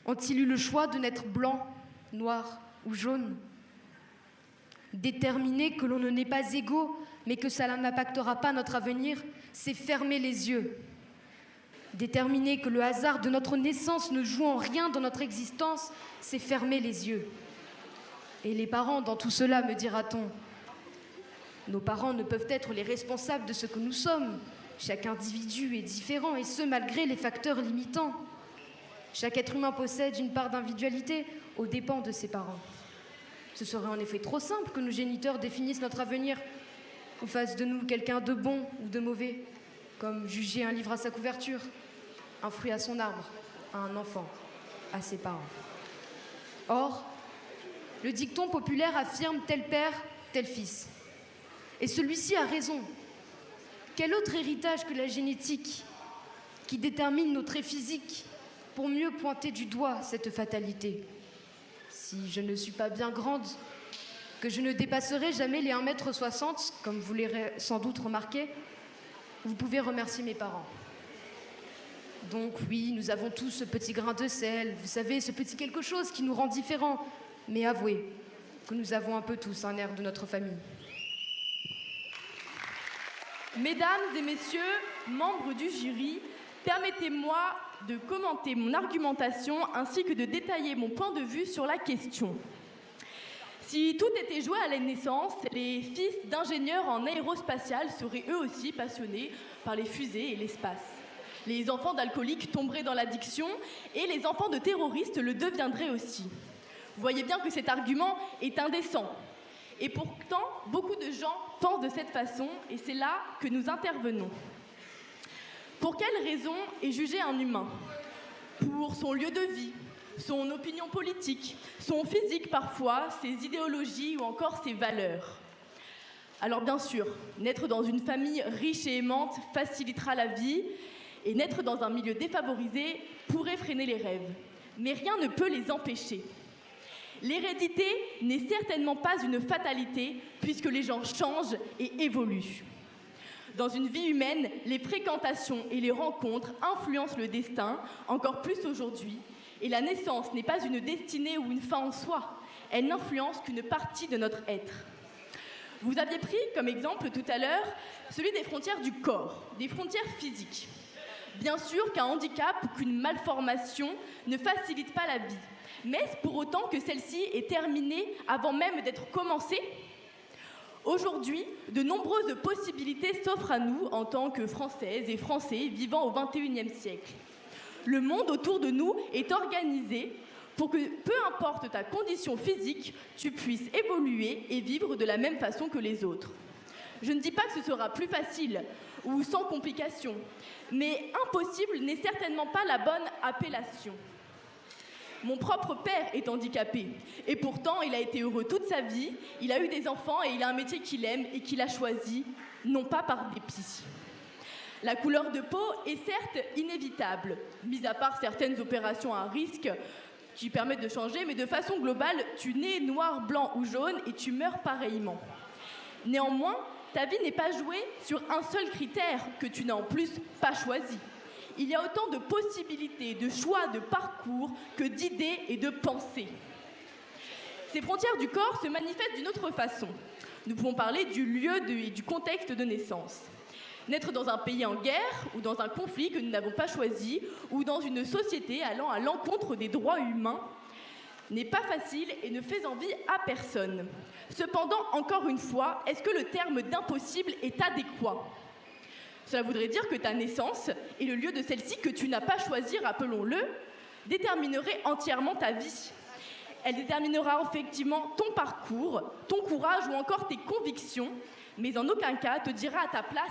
S4: Ont-ils eu le choix de naître blanc, noir ou jaune? Déterminer que l'on ne n'est pas égaux, mais que cela n'impactera pas notre avenir, c'est fermer les yeux. Déterminer que le hasard de notre naissance ne joue en rien dans notre existence, c'est fermer les yeux. Et les parents, dans tout cela, me dira-t-on, nos parents ne peuvent être les responsables de ce que nous sommes. Chaque individu est différent, et ce, malgré les facteurs limitants. Chaque être humain possède une part d'individualité aux dépens de ses parents. Ce serait en effet trop simple que nos géniteurs définissent notre avenir ou fassent de nous quelqu'un de bon ou de mauvais, comme juger un livre à sa couverture, un fruit à son arbre, à un enfant, à ses parents. Or, le dicton populaire affirme tel père, tel fils. Et celui-ci a raison. Quel autre héritage que la génétique qui détermine nos traits physiques pour mieux pointer du doigt cette fatalité? Si je ne suis pas bien grande, que je ne dépasserai jamais les 1,60 m, comme vous l'aurez sans doute remarqué, vous pouvez remercier mes parents. Donc oui, nous avons tous ce petit grain de sel, vous savez, ce petit quelque chose qui nous rend différents. Mais avouez que nous avons un peu tous un air de notre famille.
S6: Mesdames et messieurs, membres du jury, permettez-moi de commenter mon argumentation ainsi que de détailler mon point de vue sur la question. Si tout était joué à la naissance, les fils d'ingénieurs en aérospatial seraient eux aussi passionnés par les fusées et l'espace. Les enfants d'alcooliques tomberaient dans l'addiction et les enfants de terroristes le deviendraient aussi. Vous voyez bien que cet argument est indécent. Et pourtant, beaucoup de gens pensent de cette façon et c'est là que nous intervenons. Pour quelle raison est jugé un humain? Pour son lieu de vie, son opinion politique, son physique parfois, ses idéologies ou encore ses valeurs. Alors bien sûr, naître dans une famille riche et aimante facilitera la vie et naître dans un milieu défavorisé pourrait freiner les rêves. Mais rien ne peut les empêcher. L'hérédité n'est certainement pas une fatalité puisque les gens changent et évoluent. Dans une vie humaine, les fréquentations et les rencontres influencent le destin, encore plus aujourd'hui. Et la naissance n'est pas une destinée ou une fin en soi. Elle n'influence qu'une partie de notre être. Vous aviez pris comme exemple tout à l'heure celui des frontières du corps, des frontières physiques. Bien sûr qu'un handicap ou qu'une malformation ne facilite pas la vie. Mais est-ce pour autant que celle-ci est terminée avant même d'être commencée? Aujourd'hui, de nombreuses possibilités s'offrent à nous en tant que Françaises et Français vivant au XXIe siècle. Le monde autour de nous est organisé pour que, peu importe ta condition physique, tu puisses évoluer et vivre de la même façon que les autres. Je ne dis pas que ce sera plus facile ou sans complications, mais impossible n'est certainement pas la bonne appellation. Mon propre père est handicapé et pourtant il a été heureux toute sa vie, il a eu des enfants et il a un métier qu'il aime et qu'il a choisi, non pas par dépit. La couleur de peau est certes inévitable, mis à part certaines opérations à risque qui permettent de changer, mais de façon globale, tu nais noir, blanc ou jaune et tu meurs pareillement. Néanmoins, ta vie n'est pas jouée sur un seul critère que tu n'as en plus pas choisi. Il y a autant de possibilités, de choix, de parcours que d'idées et de pensées. Ces frontières du corps se manifestent d'une autre façon. Nous pouvons parler du lieu et du contexte de naissance. Naître dans un pays en guerre ou dans un conflit que nous n'avons pas choisi ou dans une société allant à l'encontre des droits humains n'est pas facile et ne fait envie à personne. Cependant, encore une fois, est-ce que le terme d'impossible est adéquat? Cela voudrait dire que ta naissance et le lieu de celle-ci que tu n'as pas choisi, rappelons-le, déterminerait entièrement ta vie. Elle déterminera effectivement ton parcours, ton courage ou encore tes convictions, mais en aucun cas te dira à ta place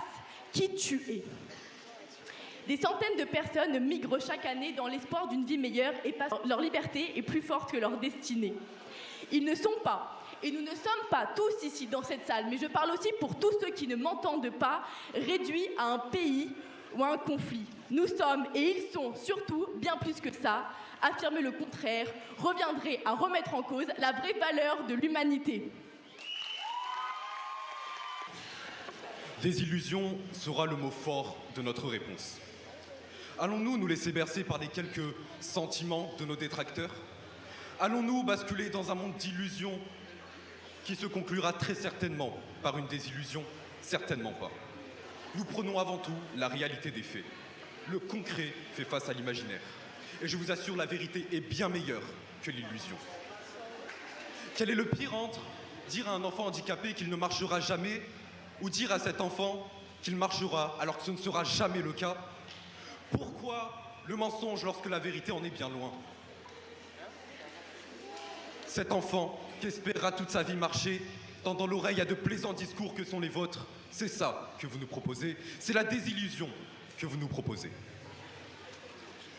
S6: qui tu es. Des centaines de personnes migrent chaque année dans l'espoir d'une vie meilleure et leur liberté est plus forte que leur destinée. Ils ne sont pas, et nous ne sommes pas tous ici dans cette salle, mais je parle aussi pour tous ceux qui ne m'entendent pas, réduits à un pays ou à un conflit. Nous sommes, et ils sont surtout, bien plus que ça, affirmer le contraire reviendrait à remettre en cause la vraie valeur de l'humanité.
S5: Désillusion sera le mot fort de notre réponse. Allons-nous nous laisser bercer par les quelques sentiments de nos détracteurs? Allons-nous basculer dans un monde d'illusions qui se conclura très certainement par une désillusion? Certainement pas. Nous prenons avant tout la réalité des faits. Le concret fait face à l'imaginaire. Et je vous assure, la vérité est bien meilleure que l'illusion. Quel est le pire entre dire à un enfant handicapé qu'il ne marchera jamais ou dire à cet enfant qu'il marchera alors que ce ne sera jamais le cas? Pourquoi le mensonge lorsque la vérité en est bien loin? Cet enfant qui espérera toute sa vie marcher, tendant l'oreille à de plaisants discours que sont les vôtres, c'est ça que vous nous proposez, c'est la désillusion que vous nous proposez.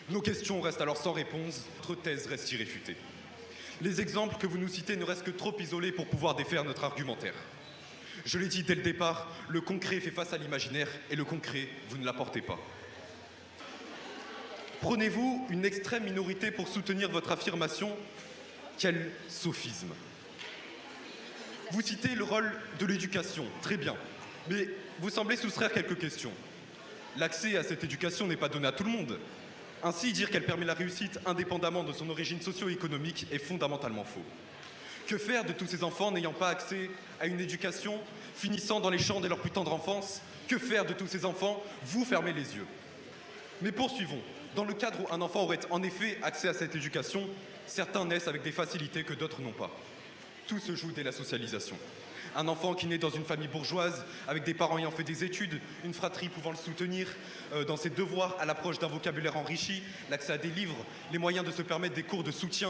S5: Nos questions restent alors sans réponse, votre thèse reste irréfutée. Les exemples que vous nous citez ne restent que trop isolés pour pouvoir défaire notre argumentaire.
S10: Je l'ai dit dès le départ, le concret fait face à l'imaginaire et le concret, vous ne l'apportez pas. Prenez-vous une extrême minorité pour soutenir votre affirmation? Quel sophisme! Vous citez le rôle de l'éducation, très bien, mais vous semblez soustraire quelques questions. L'accès à cette éducation n'est pas donné à tout le monde. Ainsi, dire qu'elle permet la réussite indépendamment de son origine socio-économique est fondamentalement faux. Que faire de tous ces enfants n'ayant pas accès à une éducation, finissant dans les champs dès leur plus tendre enfance? Que faire de tous ces enfants? Vous fermez les yeux. Mais poursuivons. Dans le cadre où un enfant aurait en effet accès à cette éducation, certains naissent avec des facilités que d'autres n'ont pas. Tout se joue dès la socialisation. Un enfant qui naît dans une famille bourgeoise, avec des parents ayant fait des études, une fratrie pouvant le soutenir dans ses devoirs à l'approche d'un vocabulaire enrichi, l'accès à des livres, les moyens de se permettre des cours de soutien.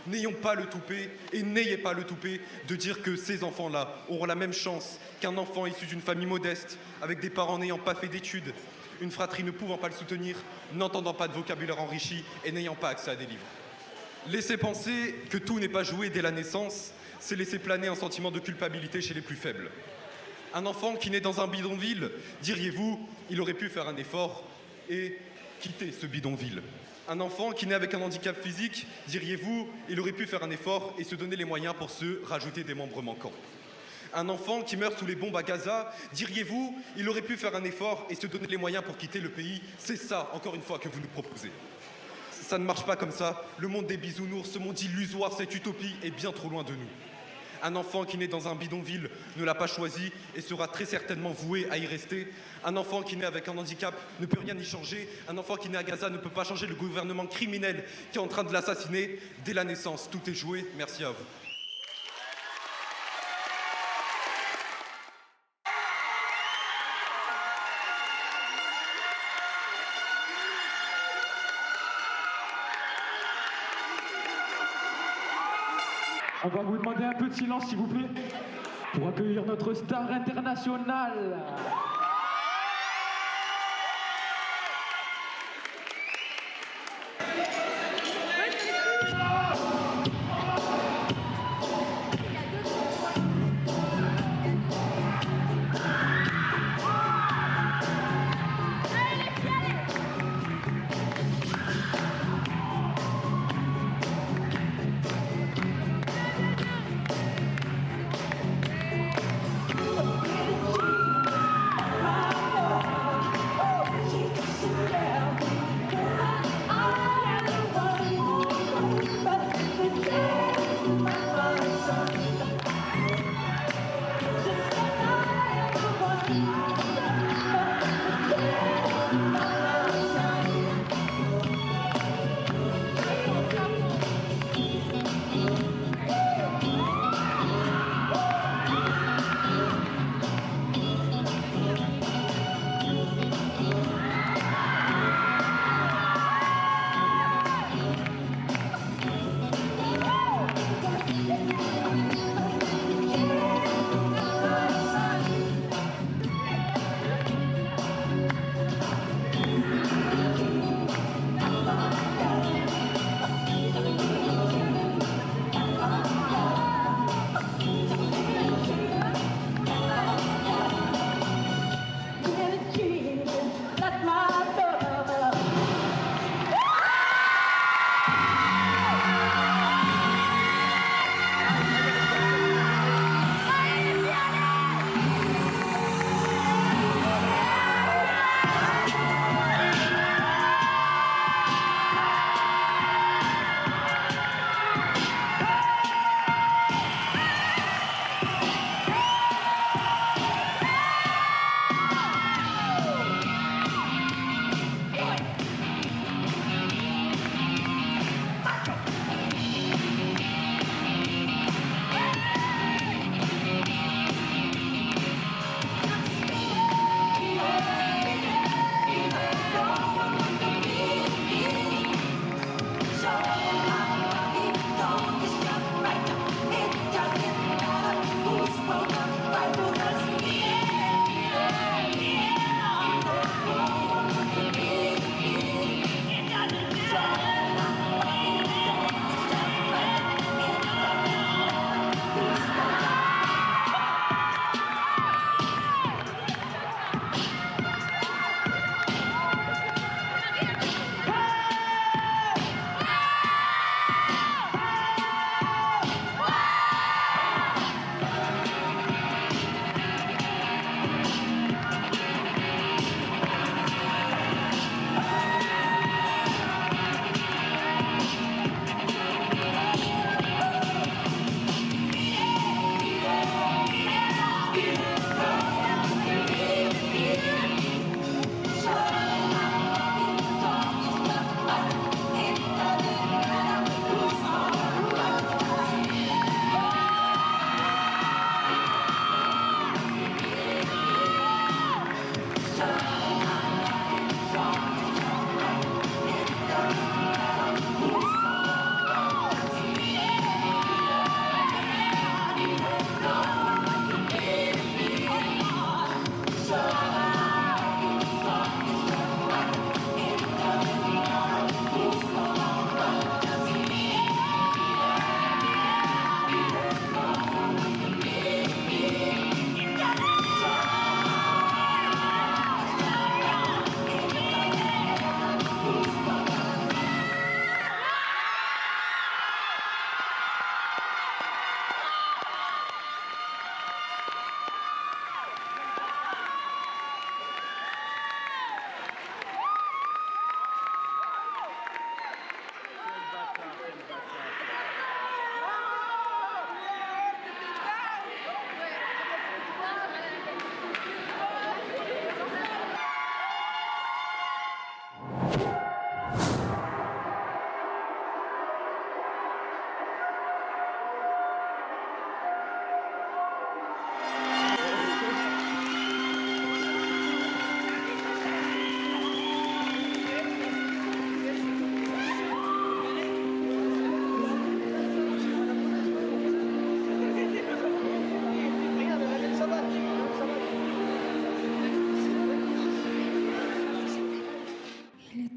S10: N'ayons pas le toupet et n'ayez pas le toupet de dire que ces enfants-là auront la même chance qu'un enfant issu d'une famille modeste, avec des parents n'ayant pas fait d'études, une fratrie ne pouvant pas le soutenir, n'entendant pas de vocabulaire enrichi et n'ayant pas accès à des livres. Laisser penser que tout n'est pas joué dès la naissance, c'est laisser planer un sentiment de culpabilité chez les plus faibles. Un enfant qui naît dans un bidonville, diriez-vous, il aurait pu faire un effort et quitter ce bidonville. Un enfant qui naît avec un handicap physique, diriez-vous, il aurait pu faire un effort et se donner les moyens pour se rajouter des membres manquants. Un enfant qui meurt sous les bombes à Gaza, diriez-vous, il aurait pu faire un effort et se donner les moyens pour quitter le pays. C'est ça, encore une fois, que vous nous proposez. Ça ne marche pas comme ça. Le monde des bisounours, ce monde illusoire, cette utopie est bien trop loin de nous. Un enfant qui naît dans un bidonville ne l'a pas choisi et sera très certainement voué à y rester. Un enfant qui naît avec un handicap ne peut rien y changer. Un enfant qui naît à Gaza ne peut pas changer le gouvernement criminel qui est en train de l'assassiner. Dès la naissance, tout est joué. Merci à vous.
S16: On va vous demander un peu de silence, s'il vous plaît, pour accueillir notre star internationale.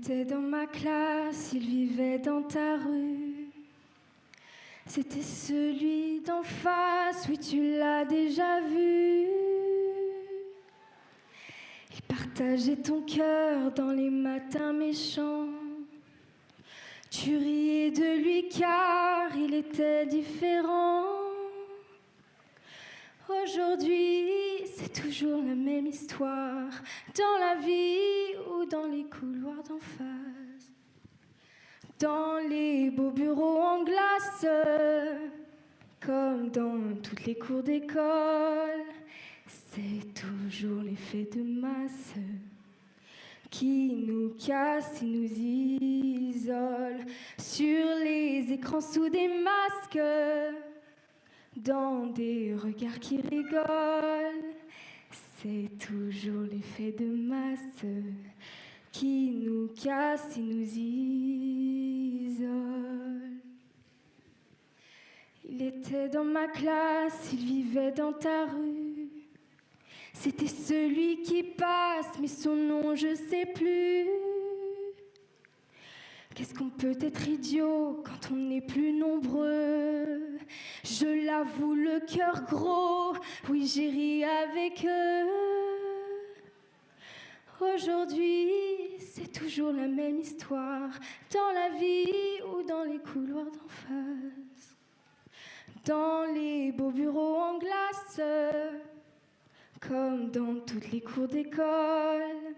S7: était dans ma classe, il vivait dans ta rue. C'était celui d'en face, oui tu l'as déjà vu. Il partageait ton cœur dans les matins méchants. Tu riais de lui car il était différent. Aujourd'hui, c'est toujours la même histoire, dans la vie ou dans les couloirs d'en face. Dans les beaux bureaux en glace, comme dans toutes les cours d'école, c'est toujours l'effet de masse qui nous casse et nous isole. Sur les écrans sous des masques, dans des regards qui rigolent, c'est toujours l'effet de masse qui nous casse et nous isole. Il était dans ma classe, il vivait dans ta rue. C'était celui qui passe, mais son nom je sais plus. Qu'est-ce qu'on peut être idiot quand on n'est plus nombreux? Je l'avoue, le cœur gros, oui j'ai ri avec eux. Aujourd'hui, c'est toujours la même histoire, dans la vie ou dans les couloirs d'en face. Dans les beaux bureaux en glace, comme dans toutes les cours d'école,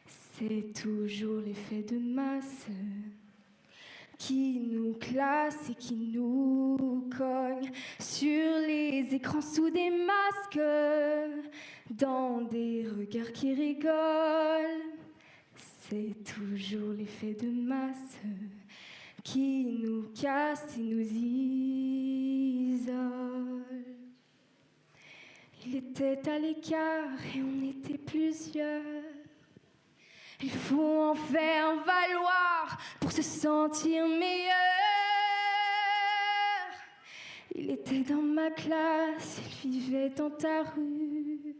S7: c'est toujours l'effet de masse qui nous classe et qui nous cogne. Sur les écrans sous des masques, dans des regards qui rigolent, c'est toujours l'effet de masse qui nous casse et nous isole. Il était à l'écart et on était plusieurs. Il faut en faire valoir pour se sentir meilleur. Il était dans ma classe, il vivait dans ta rue.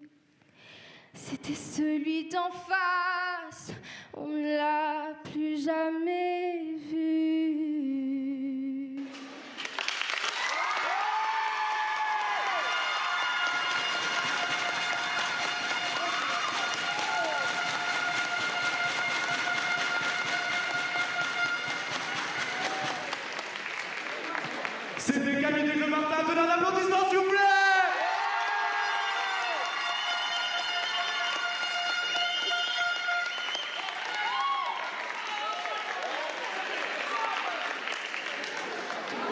S7: C'était celui d'en face, on ne l'a plus jamais vu.
S14: C'était Camille Desclés-Martin, donnez un applaudissement s'il vous plaît.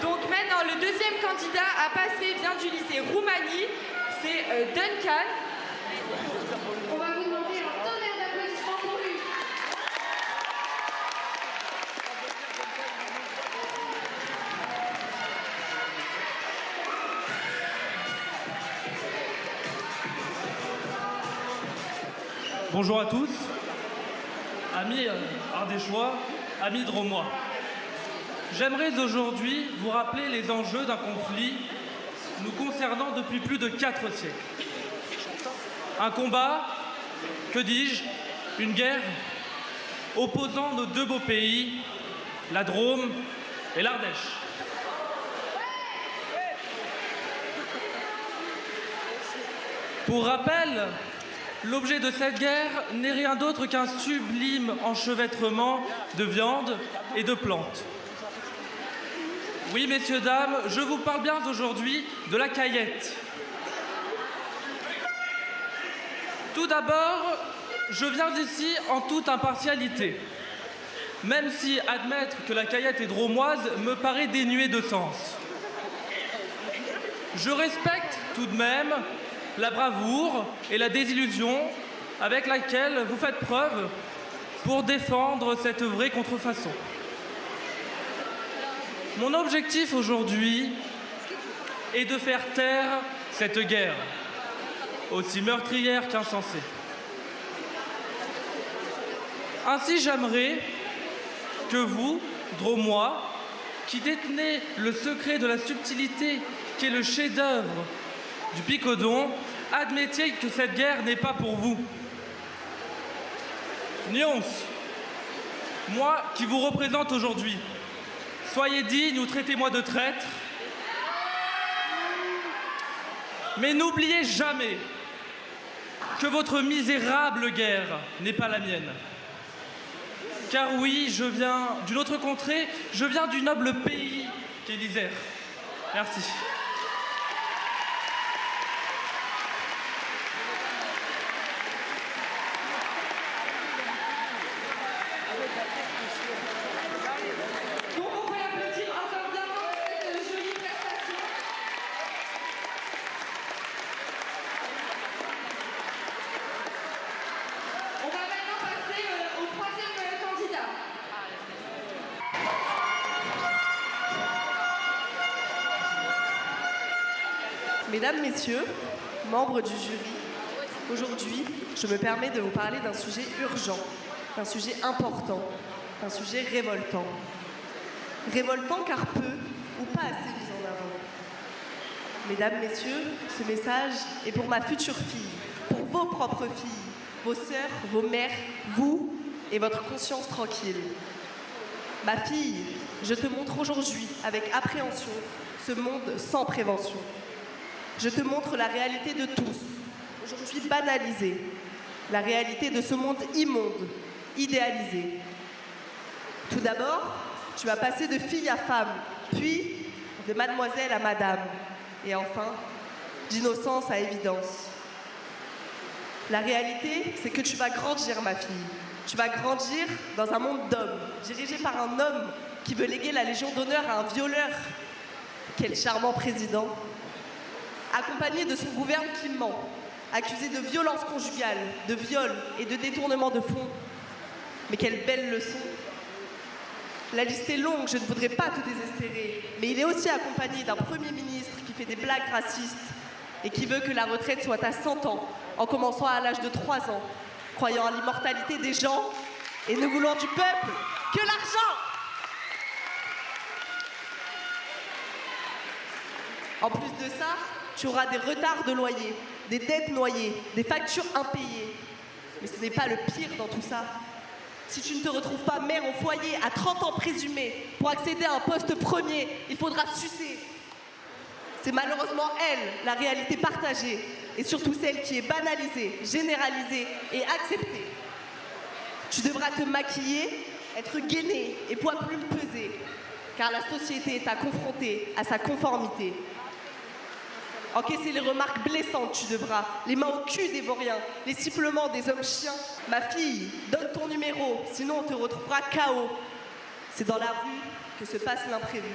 S2: Donc maintenant, le deuxième candidat à passer vient du lycée Roumanie, c'est Duncan. On va vous demander un tonnerre d'applaudissements pour lui.
S22: Bonjour à tous, amis ardéchois, amis drômois. J'aimerais aujourd'hui vous rappeler les enjeux d'un conflit nous concernant depuis plus de 4 siècles. Un combat, que dis-je, une guerre opposant nos deux beaux pays, la Drôme et l'Ardèche. Pour rappel, l'objet de cette guerre n'est rien d'autre qu'un sublime enchevêtrement de viande et de plantes. Oui, messieurs, dames, je vous parle bien aujourd'hui de la caillette. Tout d'abord, je viens ici en toute impartialité, même si admettre que la caillette est drômoise me paraît dénué de sens. Je respecte tout de même la bravoure et la désillusion avec laquelle vous faites preuve pour défendre cette vraie contrefaçon. Mon objectif aujourd'hui est de faire taire cette guerre, aussi meurtrière qu'insensée. Ainsi, j'aimerais que vous, drômois, qui détenez le secret de la subtilité qui est le chef-d'œuvre du Picodon, admettiez que cette guerre n'est pas pour vous. Nyons, Moi qui vous représente aujourd'hui. Soyez dignes ou traitez-moi de traître. Mais n'oubliez jamais que votre misérable guerre n'est pas la mienne. Car oui, je viens d'une autre contrée, je viens du noble pays qu'est l'Isère. Merci.
S2: Donc on peut applaudir encore bien cette jolie prestation. On va maintenant passer au troisième candidat.
S8: Mesdames, Messieurs, membres du jury, aujourd'hui, je me permets de vous parler d'un sujet urgent, d'un sujet important, d'un sujet révoltant. Révoltant car peu ou pas assez mis en avant. Mesdames, Messieurs, ce message est pour ma future fille, pour vos propres filles, vos sœurs, vos mères, vous et votre conscience tranquille. Ma fille, je te montre aujourd'hui, avec appréhension, ce monde sans prévention. Je te montre la réalité de tous, aujourd'hui banalisée, la réalité de ce monde immonde, idéalisé. Tout d'abord, tu vas passer de fille à femme, puis de mademoiselle à madame, et enfin, d'innocence à évidence. La réalité, c'est que tu vas grandir, ma fille. Tu vas grandir dans un monde d'hommes, dirigé par un homme qui veut léguer la Légion d'honneur à un violeur. Quel charmant président! Accompagné de son gouverne qui ment, accusé de violence conjugale, de viol et de détournement de fonds. Mais quelle belle leçon! La liste est longue, je ne voudrais pas tout désespérer, mais il est aussi accompagné d'un Premier ministre qui fait des blagues racistes et qui veut que la retraite soit à 100 ans, en commençant à l'âge de 3 ans, croyant à l'immortalité des gens et ne voulant du peuple que l'argent. En plus de ça, tu auras des retards de loyer, des dettes noyées, des factures impayées. Mais ce n'est pas le pire dans tout ça. Si tu ne te retrouves pas mère au foyer à 30 ans présumé, pour accéder à un poste premier, il faudra sucer. C'est malheureusement elle, la réalité partagée, et surtout celle qui est banalisée, généralisée et acceptée. Tu devras te maquiller, être gainé et poids plume pesé, car la société est à confronter à sa conformité. Encaisser les remarques blessantes, tu devras, les mains au cul des vauriens, les sifflements des hommes chiens. Ma fille, donne ton numéro, sinon on te retrouvera KO. C'est dans la rue que se passe l'imprévu.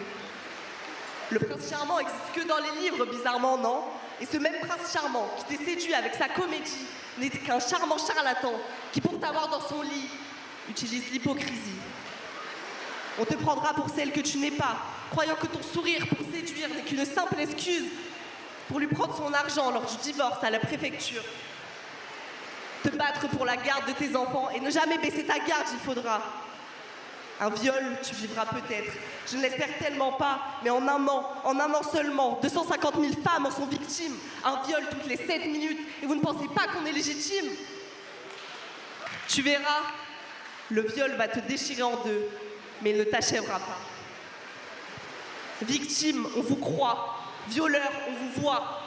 S8: Le prince charmant existe que dans les livres, bizarrement, non? Et ce même prince charmant qui t'est séduit avec sa comédie n'est qu'un charmant charlatan qui, pour t'avoir dans son lit, utilise l'hypocrisie. On te prendra pour celle que tu n'es pas, croyant que ton sourire pour séduire n'est qu'une simple excuse pour lui prendre son argent lors du divorce à la préfecture. Te battre pour la garde de tes enfants et ne jamais baisser ta garde, il faudra. Un viol, tu vivras peut-être. Je ne l'espère tellement pas, mais en un an seulement, 250 000 femmes en sont victimes. Un viol toutes les 7 minutes, et vous ne pensez pas qu'on est légitime? Tu verras, le viol va te déchirer en deux, mais il ne t'achèvera pas. Victime, on vous croit. Violeur, on vous voit.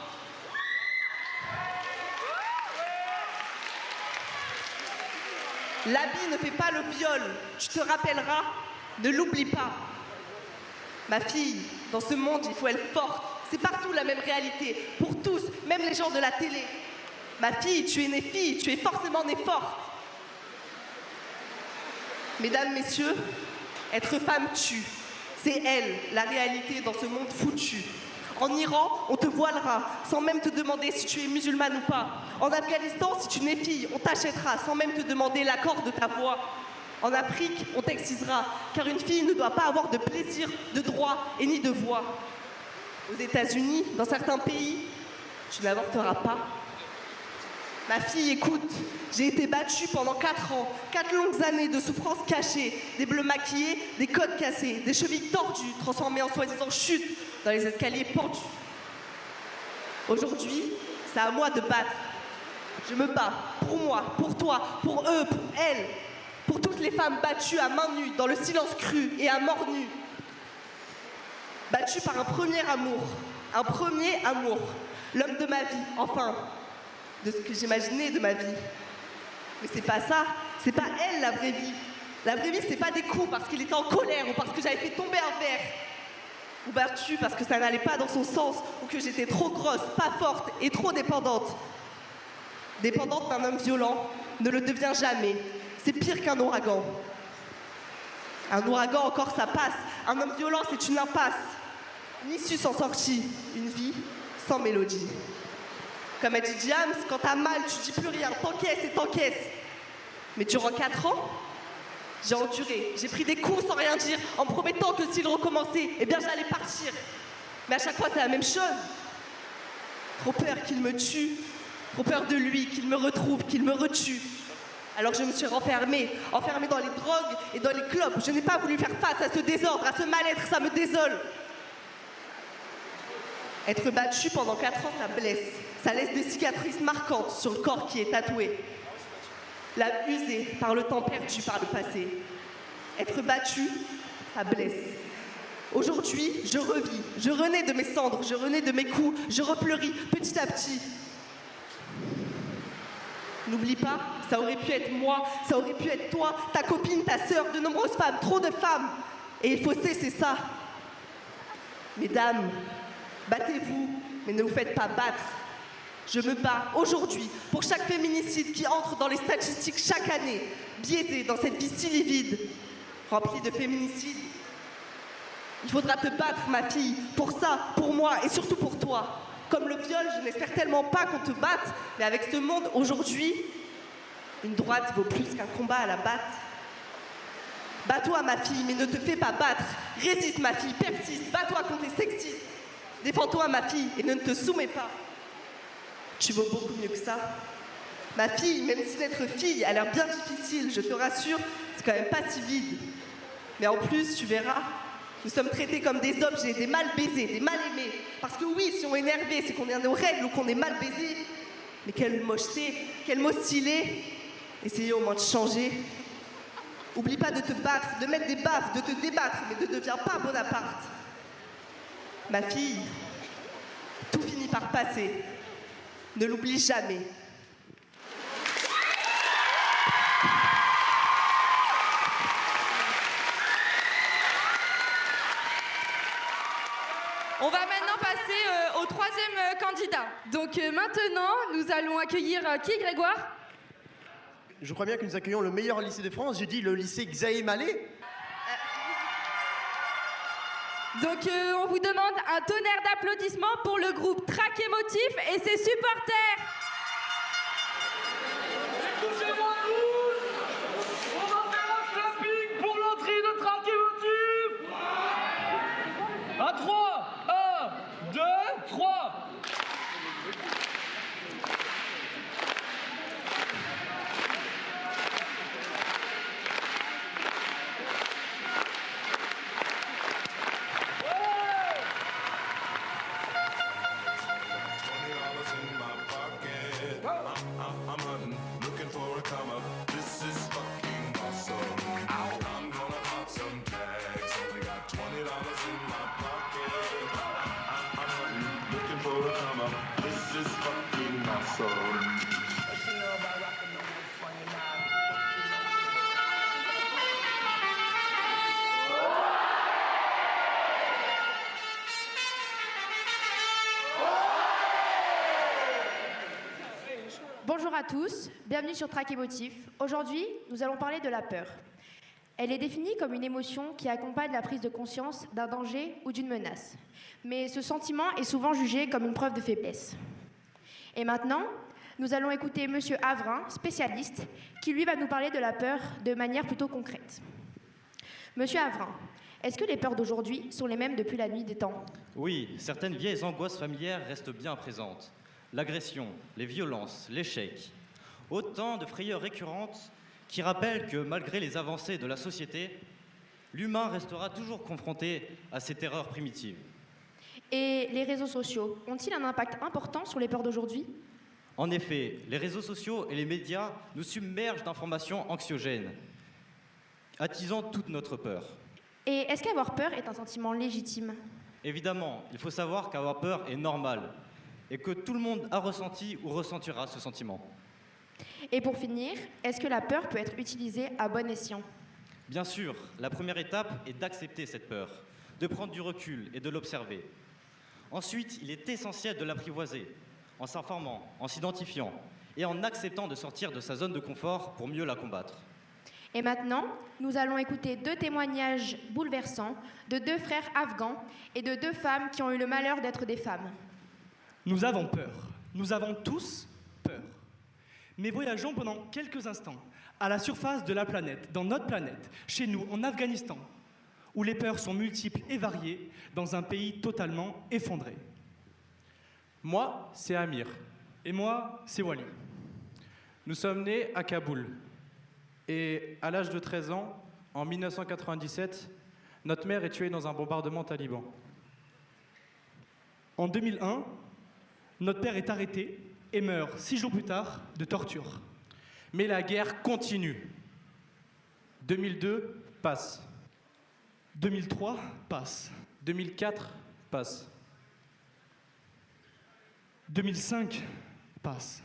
S8: L'habit ne fait pas le viol. Tu te rappelleras, ne l'oublie pas. Ma fille, dans ce monde, il faut être forte. C'est partout la même réalité, pour tous, même les gens de la télé. Ma fille, tu es née fille, tu es forcément née forte. Mesdames, Messieurs, être femme tue. C'est elle, la réalité dans ce monde foutu. En Iran, on te voilera, sans même te demander si tu es musulmane ou pas. En Afghanistan, si tu n'es fille, on t'achètera, sans même te demander l'accord de ta voix. En Afrique, on t'excisera, car une fille ne doit pas avoir de plaisir, de droit et ni de voix. Aux États-Unis, dans certains pays, tu n'avorteras pas. Ma fille, écoute, j'ai été battue pendant 4 ans, 4 longues années de souffrances cachées, des bleus maquillés, des côtes cassées, des chevilles tordues, transformées en soi-disant chutes dans les escaliers pendus. Aujourd'hui, c'est à moi de battre. Je me bats pour moi, pour toi, pour eux, pour elles. Pour toutes les femmes battues à main nue, dans le silence cru et à mort nue. Battues par un premier amour. Un premier amour. L'homme de ma vie, enfin, de ce que j'imaginais de ma vie. Mais c'est pas ça, c'est pas elle la vraie vie. La vraie vie, c'est pas des coups parce qu'il était en colère ou parce que j'avais fait tomber un verre. Ou battu parce que ça n'allait pas dans son sens ou que j'étais trop grosse, pas forte et trop dépendante. Dépendante d'un homme violent ne le devient jamais. C'est pire qu'un ouragan. Un ouragan, encore, ça passe. Un homme violent, c'est une impasse. Une issue sans sortie. Une vie sans mélodie. Comme a dit James, quand t'as mal, tu dis plus rien. T'encaisses et t'encaisses. Mais durant 4 ans, j'ai enduré. J'ai pris des coups sans rien dire, en promettant que s'il recommençait, eh bien j'allais partir. Mais à chaque fois, c'est la même chose. Trop peur qu'il me tue. Trop peur de lui, qu'il me retrouve, qu'il me retue. Alors je me suis renfermée dans les drogues et dans les clopes. Je n'ai pas voulu faire face à ce désordre, à ce mal-être, ça me désole. Être battue pendant 4 ans, ça blesse. Ça laisse des cicatrices marquantes sur le corps qui est tatoué. La usée par le temps perdu par le passé. Être battue, ça blesse. Aujourd'hui, je revis, je renais de mes cendres, je renais de mes coups, je refleuris petit à petit. N'oublie pas, ça aurait pu être moi, ça aurait pu être toi, ta copine, ta sœur, de nombreuses femmes, trop de femmes. Et il faut cesser ça. Mesdames, battez-vous, mais ne vous faites pas battre. Je me bats aujourd'hui pour chaque féminicide qui entre dans les statistiques chaque année, biaisé dans cette vie si livide, remplie de féminicides. Il faudra te battre, ma fille, pour ça, pour moi et surtout pour toi. Comme le viol, je n'espère tellement pas qu'on te batte, mais avec ce monde aujourd'hui, une droite vaut plus qu'un combat à la batte. Bats-toi, ma fille, mais ne te fais pas battre. Résiste, ma fille, persiste, bats-toi contre les sexistes. Défends-toi, ma fille, et ne te soumets pas. Tu vaux beaucoup mieux que ça. Ma fille, même si d'être fille a l'air bien difficile, je te rassure, c'est quand même pas si vide. Mais en plus, tu verras, nous sommes traités comme des objets, des mal baisés, des mal aimés. Parce que oui, si on est énervé, c'est qu'on est aux règles ou qu'on est mal baisé. Mais quelle mocheté, quel mot stylé. Essayez au moins de changer. Oublie pas de te battre, de mettre des baffes, de te débattre, mais ne deviens pas Bonaparte. Ma fille, tout finit par passer. Ne l'oublie jamais.
S2: On va maintenant passer au troisième candidat. Donc maintenant, nous allons accueillir qui, Grégoire?
S11: Je crois bien que nous accueillons le meilleur lycée de France. J'ai dit le lycée Xavier Mallet.
S2: Donc on vous demande un tonnerre d'applaudissements pour le groupe Track Émotif et ses supporters.
S22: Touchez-moi tous. On va faire un clapping pour l'entrée de Track Émotif. À 3, 1, 2, 3.
S4: Bonjour à tous, bienvenue sur Track Émotif. Aujourd'hui, nous allons parler de la peur. Elle est définie comme une émotion qui accompagne la prise de conscience d'un danger ou d'une menace. Mais ce sentiment est souvent jugé comme une preuve de faiblesse. Et maintenant, nous allons écouter Monsieur Avrin, spécialiste, qui lui va nous parler de la peur de manière plutôt concrète. Monsieur Avrin, est-ce que les peurs d'aujourd'hui sont les mêmes depuis la nuit des temps?
S17: Oui, certaines vieilles angoisses familières restent bien présentes. L'agression, les violences, l'échec. Autant de frayeurs récurrentes qui rappellent que malgré les avancées de la société, l'humain restera toujours confronté à ces terreurs primitives.
S4: Et les réseaux sociaux ont-ils un impact important sur les peurs d'aujourd'hui?
S17: En effet, les réseaux sociaux et les médias nous submergent d'informations anxiogènes. attisant toute notre peur.
S21: Et est-ce qu'avoir peur est un sentiment légitime?
S17: Évidemment, il faut savoir qu'avoir peur est normal et que tout le monde a ressenti ou ressentira ce sentiment.
S21: Et pour finir, est-ce que la peur peut être utilisée à bon escient?
S17: Bien sûr, la première étape est d'accepter cette peur, de prendre du recul et de l'observer. Ensuite, il est essentiel de l'apprivoiser, en s'informant, en s'identifiant et en acceptant de sortir de sa zone de confort pour mieux la combattre.
S21: Et maintenant, nous allons écouter 2 témoignages bouleversants de 2 frères afghans et de 2 femmes qui ont eu le malheur d'être des femmes.
S18: Nous avons peur. Nous avons tous peur. Mais voyageons pendant quelques instants à la surface de la planète, dans notre planète, chez nous, en Afghanistan, où les peurs sont multiples et variées, dans un pays totalement effondré.
S19: Moi, c'est Amir.
S18: Et moi, c'est Wally.
S19: Nous sommes nés à Kaboul. Et à l'âge de 13 ans, en 1997, notre mère est tuée dans un bombardement taliban.
S18: En 2001, notre père est arrêté et meurt 6 jours plus tard de torture.
S19: Mais la guerre continue. 2002 passe.
S18: 2003 passe.
S19: 2004 passe.
S18: 2005 passe.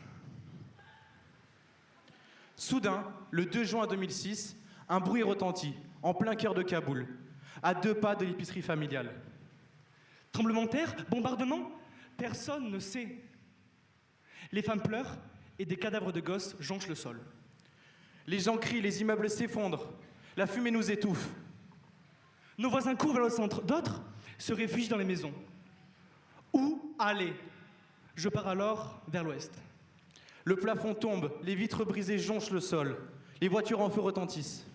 S19: Soudain, le 2 juin 2006, un bruit retentit, en plein cœur de Kaboul, à 2 pas de l'épicerie familiale.
S18: Tremblement de terre? Bombardement? Personne ne sait. Les femmes pleurent et des cadavres de gosses jonchent le sol.
S19: Les gens crient, les immeubles s'effondrent, la fumée nous étouffe.
S18: Nos voisins courent vers le centre, d'autres se réfugient dans les maisons. Où aller? Je pars alors vers l'ouest.
S19: Le plafond tombe, les vitres brisées jonchent le sol, les voitures en feu retentissent.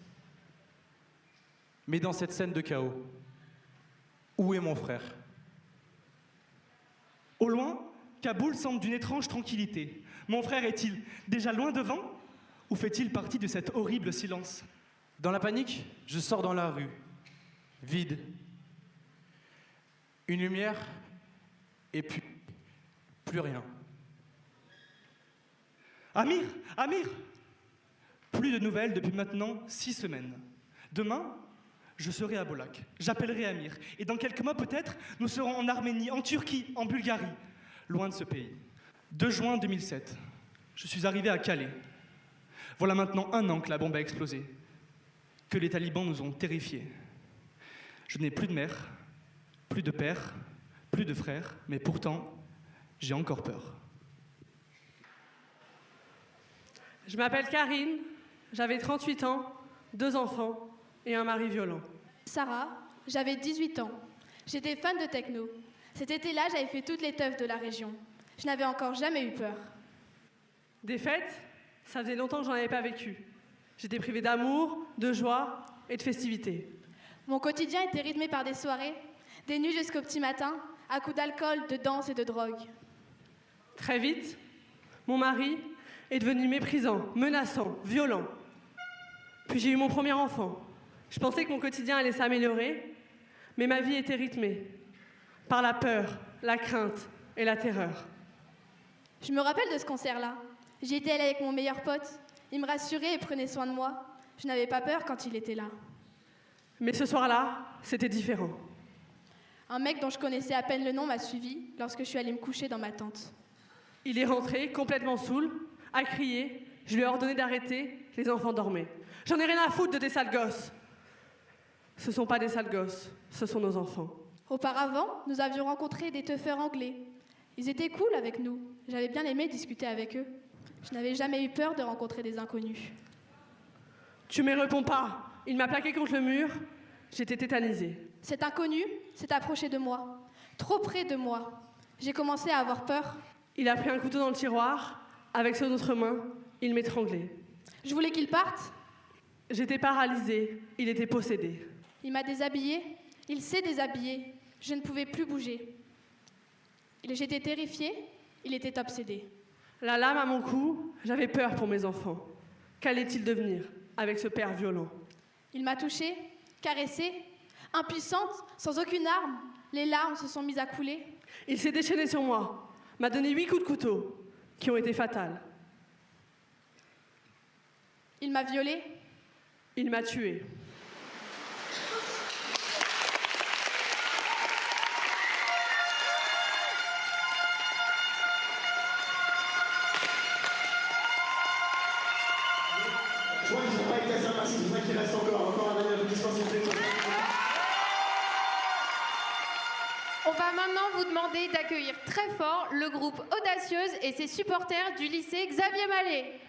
S19: Mais dans cette scène de chaos, où est mon frère?
S18: Au loin, Kaboul semble d'une étrange tranquillité. Mon frère est-il déjà loin devant ou fait-il partie de cet horrible silence?
S19: Dans la panique, je sors dans la rue, vide. Une lumière et puis plus rien.
S18: Amir! Amir! Plus de nouvelles depuis maintenant 6 semaines. Demain, je serai à Bolak. J'appellerai Amir. Et dans quelques mois peut-être, nous serons en Arménie, en Turquie, en Bulgarie. Loin de ce pays. 2 juin 2007. Je suis arrivé à Calais. Voilà maintenant 1 an que la bombe a explosé. Que les talibans nous ont terrifiés. Je n'ai plus de mère, plus de père, plus de frère, mais pourtant, j'ai encore peur.
S23: Je m'appelle Karine, j'avais 38 ans, 2 enfants et un mari violent.
S1: Sarah, j'avais 18 ans. J'étais fan de techno. Cet été-là, j'avais fait toutes les teufs de la région. Je n'avais encore jamais eu peur.
S23: Des fêtes, ça faisait longtemps que j'en avais pas vécu. J'étais privée d'amour, de joie et de festivités.
S1: Mon quotidien était rythmé par des soirées, des nuits jusqu'au petit matin, à coups d'alcool, de danse et de drogue.
S23: Très vite, mon mari est devenu méprisant, menaçant, violent. Puis j'ai eu mon premier enfant. Je pensais que mon quotidien allait s'améliorer, mais ma vie était rythmée par la peur, la crainte et la terreur.
S1: Je me rappelle de ce concert-là. J'y étais allée avec mon meilleur pote. Il me rassurait et prenait soin de moi. Je n'avais pas peur quand il était là.
S23: Mais ce soir-là, c'était différent.
S1: Un mec dont je connaissais à peine le nom m'a suivi lorsque je suis allée me coucher dans ma tente.
S23: Il est rentré, complètement saoul, a crié. Je lui ai ordonné d'arrêter. Les enfants dormaient. J'en ai rien à foutre de tes sales gosses. Ce sont pas des sales gosses, ce sont nos enfants.
S1: Auparavant, nous avions rencontré des teufeurs anglais. Ils étaient cool avec nous. J'avais bien aimé discuter avec eux. Je n'avais jamais eu peur de rencontrer des inconnus.
S23: Tu me réponds pas. Il m'a plaqué contre le mur. J'étais tétanisée.
S1: Cet inconnu s'est approché de moi, trop près de moi. J'ai commencé à avoir peur.
S23: Il a pris un couteau dans le tiroir. Avec son autre main, il m'étranglait.
S1: Je voulais qu'il parte.
S23: J'étais paralysée. Il était possédé.
S1: Il m'a déshabillée. Il s'est déshabillé. Je ne pouvais plus bouger. J'étais terrifiée. Il était obsédé.
S23: La lame à mon cou, j'avais peur pour mes enfants. Qu'allait-il devenir avec ce père violent?
S1: Il m'a touchée, caressée, impuissante, sans aucune arme. Les larmes se sont mises à couler.
S23: Il s'est déchaîné sur moi, m'a donné 8 coups de couteau, qui ont été fatals.
S1: Il m'a violée.
S23: Il m'a tuée.
S11: reste encore un dernier applaudissement, s'il vous plaît.
S9: On va maintenant vous demander d'accueillir très fort le groupe Audacieuse et ses supporters du lycée Xavier Mallet.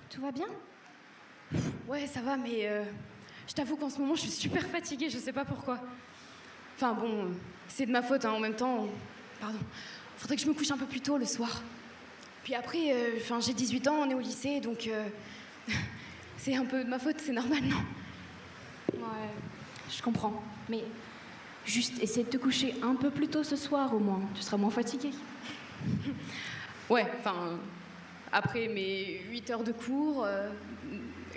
S4: Tout va bien? Ouais, ça va, mais je t'avoue qu'en ce moment, je suis super fatiguée, je sais pas pourquoi. Enfin bon, c'est de ma faute, hein, en même temps. Pardon. Faudrait que je me couche un peu plus tôt le soir. Puis après, j'ai 18 ans, on est au lycée, donc c'est un peu de ma faute, c'est normal, non? Ouais, je comprends. Mais juste essaie de te coucher un peu plus tôt ce soir, au moins. Tu seras moins fatiguée. Ouais, après mes 8 heures de cours,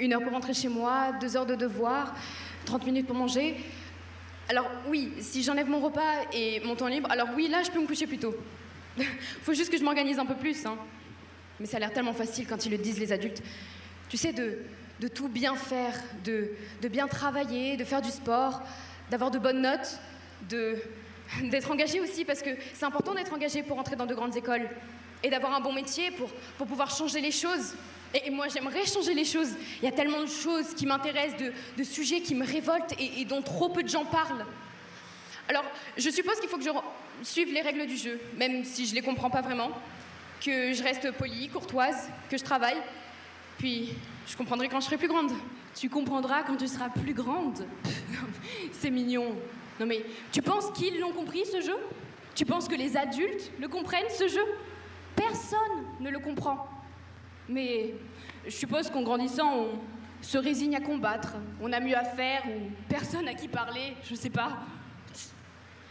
S4: 1 heure pour rentrer chez moi, 2 heures de devoir, 30 minutes pour manger. Alors oui, si j'enlève mon repas et mon temps libre, alors oui, là, je peux me coucher plus tôt. Faut juste que je m'organise un peu plus, hein. Mais ça a l'air tellement facile quand ils le disent, les adultes. Tu sais, de tout bien faire, de bien travailler, de faire du sport, d'avoir de bonnes notes, d'être engagé aussi, parce que c'est important d'être engagé pour entrer dans de grandes écoles. Et d'avoir un bon métier pour pouvoir changer les choses. Et moi, j'aimerais changer les choses. Il y a tellement de choses qui m'intéressent, de sujets qui me révoltent et dont trop peu de gens parlent. Alors, je suppose qu'il faut que je suive les règles du jeu, même si je les comprends pas vraiment, que je reste polie, courtoise, que je travaille. Puis, je comprendrai quand je serai plus grande.
S1: Tu comprendras quand tu seras plus grande. C'est mignon. Non mais, tu penses qu'ils l'ont compris, ce jeu? Tu penses que les adultes le comprennent, ce jeu? Personne ne le comprend. Mais je suppose qu'en grandissant, on se résigne à combattre. On a mieux à faire ou personne à qui parler, je sais pas.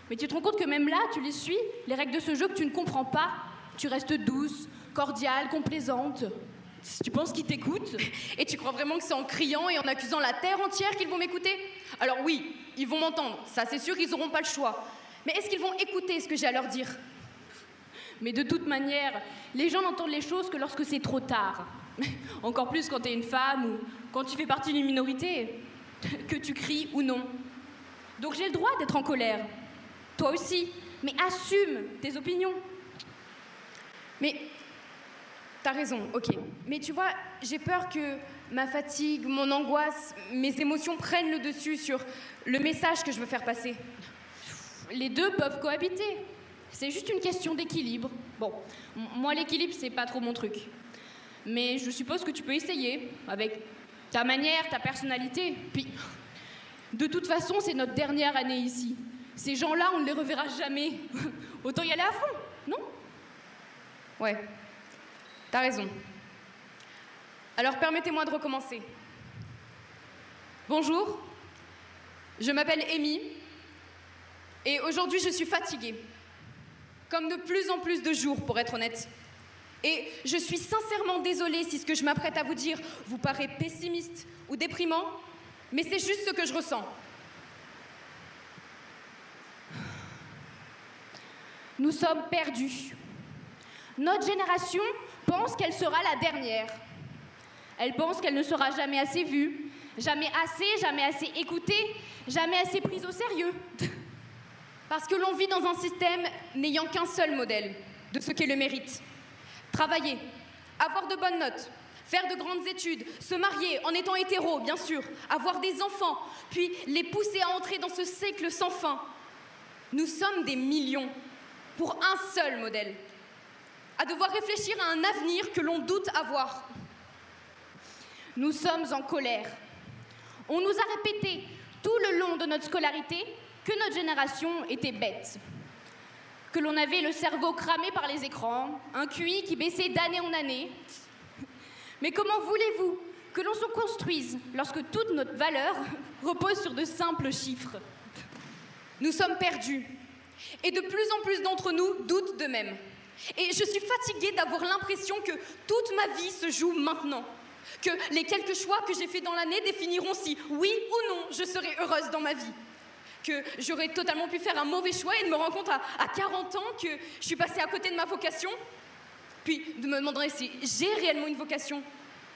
S1: Mais tu te rends compte que même là, tu les suis, les règles de ce jeu que tu ne comprends pas. Tu restes douce, cordiale, complaisante. Tu penses qu'ils t'écoutent?
S4: Et tu crois vraiment que c'est en criant et en accusant la terre entière qu'ils vont m'écouter? Alors oui, ils vont m'entendre. Ça, c'est sûr, ils n'auront pas le choix. Mais est-ce qu'ils vont écouter ce que j'ai à leur dire?
S1: Mais de toute manière, les gens n'entendent les choses que lorsque c'est trop tard. Encore plus quand t'es une femme ou quand tu fais partie d'une minorité, que tu cries ou non. Donc j'ai le droit d'être en colère. Toi aussi. Mais assume tes opinions.
S4: Mais t'as raison, ok. Mais tu vois, j'ai peur que ma fatigue, mon angoisse, mes émotions prennent le dessus sur le message que je veux faire passer.
S1: Les deux peuvent cohabiter. C'est juste une question d'équilibre. Bon, moi l'équilibre c'est pas trop mon truc. Mais je suppose que tu peux essayer, avec ta manière, ta personnalité. Puis, de toute façon, c'est notre dernière année ici. Ces gens-là, on ne les reverra jamais. Autant y aller à fond, non?
S4: Ouais, t'as raison. Alors permettez-moi de recommencer. Bonjour, je m'appelle Amy, et aujourd'hui je suis fatiguée. Comme de plus en plus de jours, pour être honnête. Et je suis sincèrement désolée si ce que je m'apprête à vous dire vous paraît pessimiste ou déprimant, mais c'est juste ce que je ressens.
S1: Nous sommes perdus. Notre génération pense qu'elle sera la dernière. Elle pense qu'elle ne sera jamais assez vue, jamais assez écoutée, jamais assez prise au sérieux.
S4: Parce que l'on vit dans un système n'ayant qu'un seul modèle de ce qu'est le mérite. Travailler, avoir de bonnes notes, faire de grandes études, se marier en étant hétéro, bien sûr, avoir des enfants, puis les pousser à entrer dans ce cycle sans fin. Nous sommes des millions pour un seul modèle, à devoir réfléchir à un avenir que l'on doute avoir.
S1: Nous sommes en colère. On nous a répété tout le long de notre scolarité que notre génération était bête, que l'on avait le cerveau cramé par les écrans, un QI qui baissait d'année en année. Mais comment voulez-vous que l'on se construise lorsque toute notre valeur repose sur de simples chiffres?
S4: Nous sommes perdus, et de plus en plus d'entre nous doutent d'eux-mêmes. Et je suis fatiguée d'avoir l'impression que toute ma vie se joue maintenant, que les quelques choix que j'ai faits dans l'année définiront si, oui ou non, je serai heureuse dans ma vie.
S12: que j'aurais totalement pu faire un mauvais choix et de me rendre compte à 40 ans que je suis passée à côté de ma vocation. Puis de me demander si j'ai réellement une vocation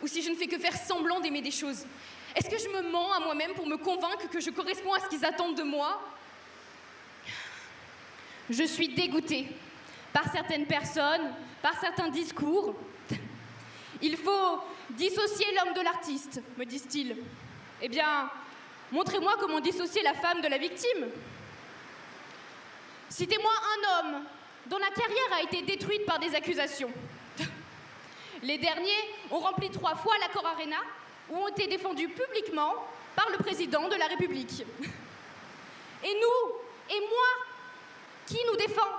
S12: ou si je ne fais que faire semblant d'aimer des choses. Est-ce que je me mens à moi-même pour me convaincre que je corresponds à ce qu'ils attendent de moi?
S21: Je suis dégoûtée par certaines personnes, par certains discours. Il faut dissocier l'homme de l'artiste, me disent-ils. Eh bien, montrez-moi comment dissocier la femme de la victime. Citez-moi un homme dont la carrière a été détruite par des accusations. Les derniers ont rempli 3 fois l'Accor Arena ou ont été défendus publiquement par le président de la République. Et nous, et moi, qui nous défend?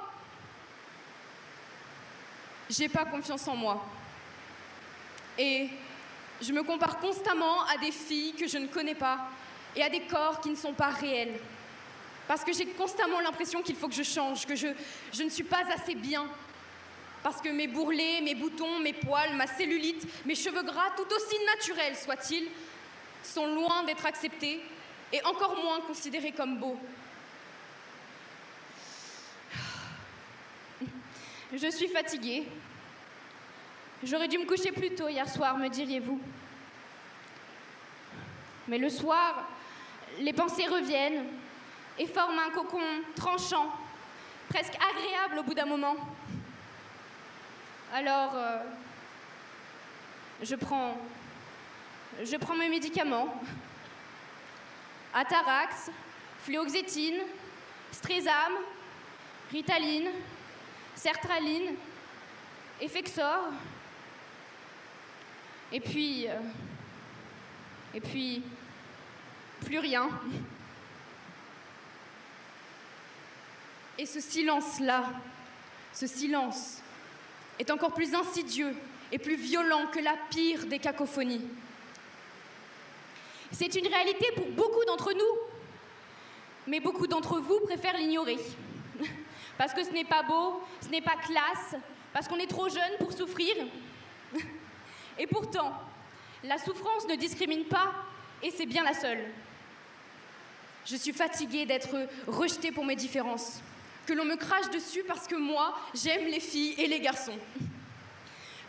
S12: J'ai pas confiance en moi. Et je me compare constamment à des filles que je ne connais pas et à des corps qui ne sont pas réels. Parce que j'ai constamment l'impression qu'il faut que je change, que je ne suis pas assez bien. Parce que mes bourrelets, mes boutons, mes poils, ma cellulite, mes cheveux gras, tout aussi naturels soient-ils, sont loin d'être acceptés et encore moins considérés comme beaux.
S21: Je suis fatiguée. J'aurais dû me coucher plus tôt hier soir, me diriez-vous. Mais le soir, les pensées reviennent et forment un cocon tranchant, presque agréable au bout d'un moment. Alors, je prends mes médicaments. Atarax, fluoxétine, Stresam, Ritaline, Sertraline, Effexor. Et puis, plus rien.
S12: Et ce silence-là, ce silence, est encore plus insidieux et plus violent que la pire des cacophonies.
S21: C'est une réalité pour beaucoup d'entre nous, mais beaucoup d'entre vous préfèrent l'ignorer. Parce que ce n'est pas beau, ce n'est pas classe, parce qu'on est trop jeune pour souffrir. Et pourtant, la souffrance ne discrimine pas, et c'est bien la seule.
S12: Je suis fatiguée d'être rejetée pour mes différences, que l'on me crache dessus parce que moi, j'aime les filles et les garçons.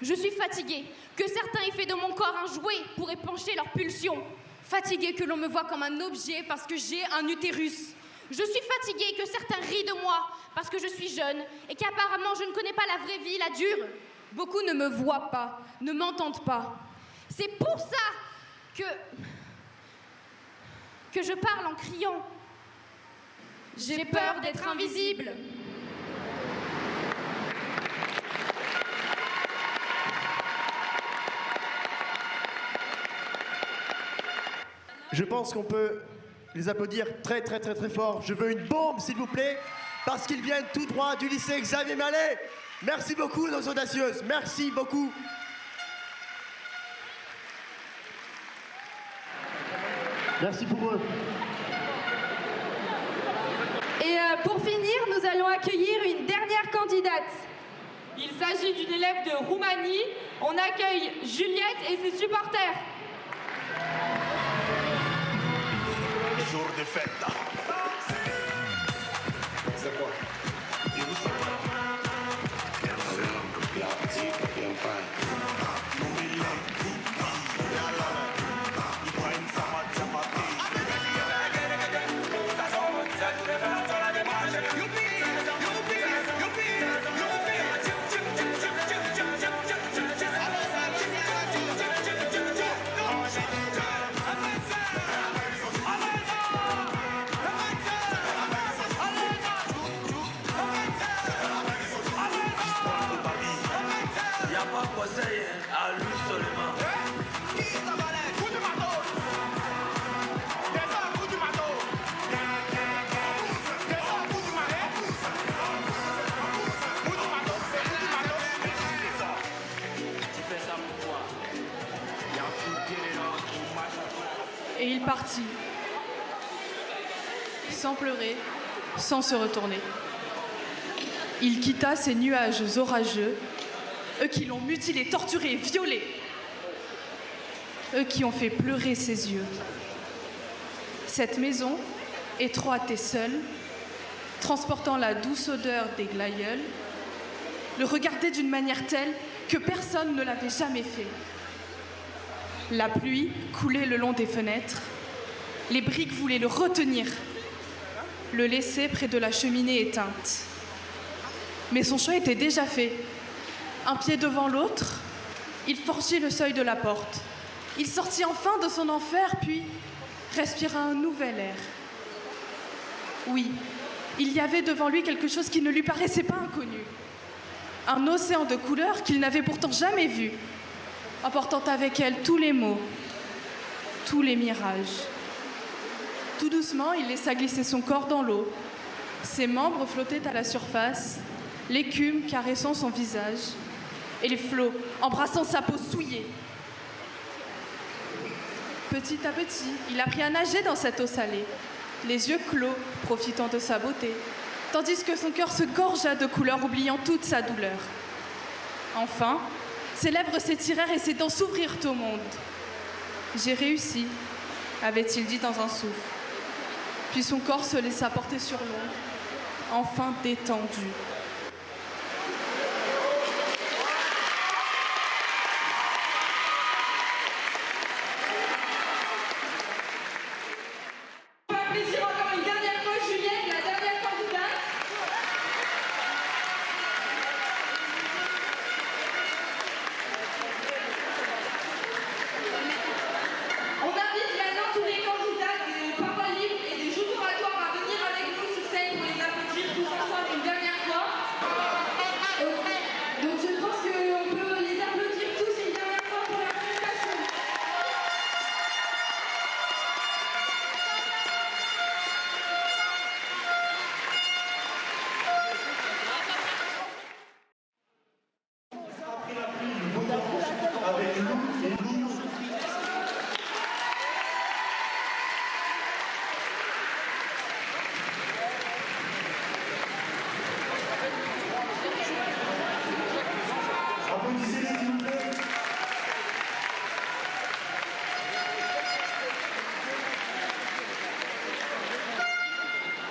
S21: Je suis fatiguée que certains aient fait de mon corps un jouet pour épancher leurs pulsions.
S12: Fatiguée que l'on me voit comme un objet parce que j'ai un utérus.
S21: Je suis fatiguée que certains rient de moi parce que je suis jeune et qu'apparemment je ne connais pas la vraie vie, la dure.
S12: Beaucoup ne me voient pas, ne m'entendent pas.
S21: C'est pour ça que je parle en criant. J'ai peur d'être invisible.
S11: Je pense qu'on peut les applaudir très très très très fort. Je veux une bombe s'il vous plaît, parce qu'ils viennent tout droit du lycée Xavier Mallet. Merci beaucoup nos audacieuses, merci beaucoup. Merci pour eux.
S9: Et pour finir, nous allons accueillir une dernière candidate. Il s'agit d'une élève de Roumanie. On accueille Juliette et ses supporters.
S14: Jour de fête. C'est quoi?
S6: Et il partit, sans pleurer, sans se retourner. Il quitta ces nuages orageux, eux qui l'ont mutilé, torturé, violé, eux qui ont fait pleurer ses yeux. Cette maison étroite et seule, transportant la douce odeur des glaïeuls, le regarder d'une manière telle que personne ne l'avait jamais fait. La pluie coulait le long des fenêtres. Les briques voulaient le retenir, le laisser près de la cheminée éteinte. Mais son choix était déjà fait. Un pied devant l'autre, il franchit le seuil de la porte. Il sortit enfin de son enfer, puis respira un nouvel air. Oui, il y avait devant lui quelque chose qui ne lui paraissait pas inconnu. Un océan de couleurs qu'il n'avait pourtant jamais vu, emportant avec elle tous les mots, tous les mirages. Tout doucement, il laissa glisser son corps dans l'eau. Ses membres flottaient à la surface, l'écume caressant son visage, et les flots embrassant sa peau souillée. Petit à petit, il apprit à nager dans cette eau salée, les yeux clos, profitant de sa beauté, tandis que son cœur se gorgea de couleurs, oubliant toute sa douleur. Enfin, ses lèvres s'étirèrent et ses dents s'ouvrirent au monde. « J'ai réussi », avait-il dit dans un souffle. Puis son corps se laissa porter sur l'eau, enfin détendu.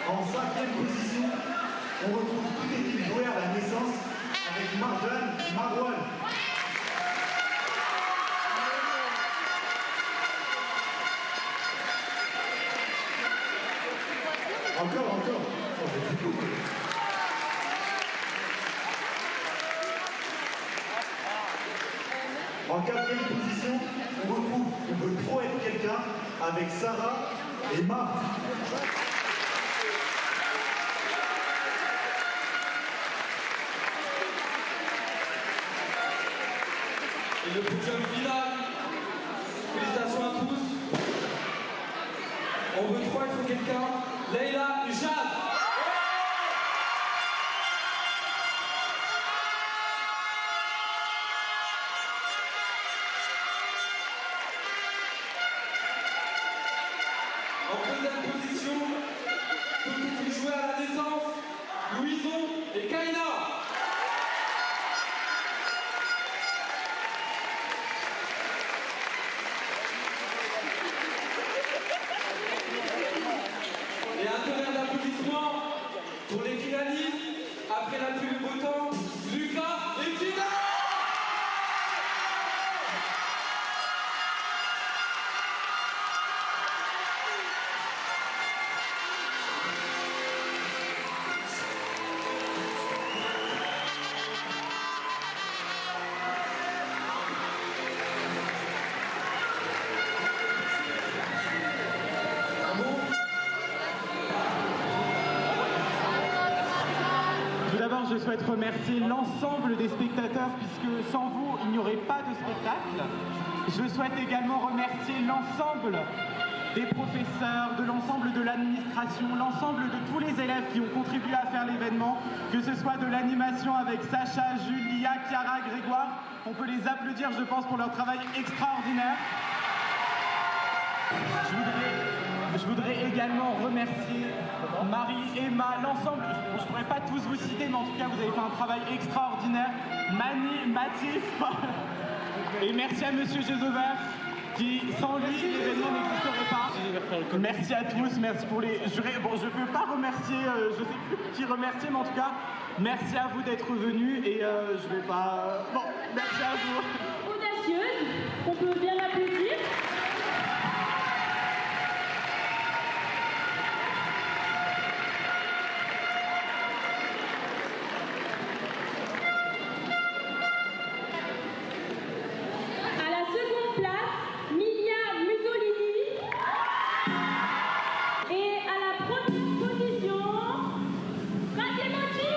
S13: En 5e position, on retrouve toute équipe jouée à la naissance avec Marjane Marouane. Encore. En 4e position, on peut trop être quelqu'un avec Sarah et Marthe.
S22: Et le podium final, félicitations à tous. On veut trop être quelqu'un, Leïla et Jade. En 2e position, toutes équipes jouées à la naissance, Louison et Kaina. Et un tonnerre d'applaudissements pour les finalistes, après la pluie de beau temps, Lucas et Tina.
S15: Tout d'abord, je souhaite remercier l'ensemble des spectateurs puisque sans vous, il n'y aurait pas de spectacle. Je souhaite également remercier l'ensemble des professeurs, de l'ensemble de l'administration, l'ensemble de tous les élèves qui ont contribué à faire l'événement, que ce soit de l'animation avec Sacha, Julia, Chiara, Grégoire. On peut les applaudir, je pense, pour leur travail extraordinaire. Je voudrais également remercier Marie, Emma, l'ensemble, je ne pourrais pas tous vous citer, mais en tout cas, vous avez fait un travail extraordinaire. Mani, Mathis, et merci à Monsieur Jézover. qui, sans lui, l'événement n'existerait pas. Merci à tous, merci pour les jurés. Bon, je ne peux pas remercier, je sais plus qui remercier, mais en tout cas, merci à vous d'être venus et je vais pas... Bon, merci à vous.
S3: Audacieuse, on peut bien l'applaudir. À la seconde place, Milia Mussolini. Et à la première position, Rakemochi.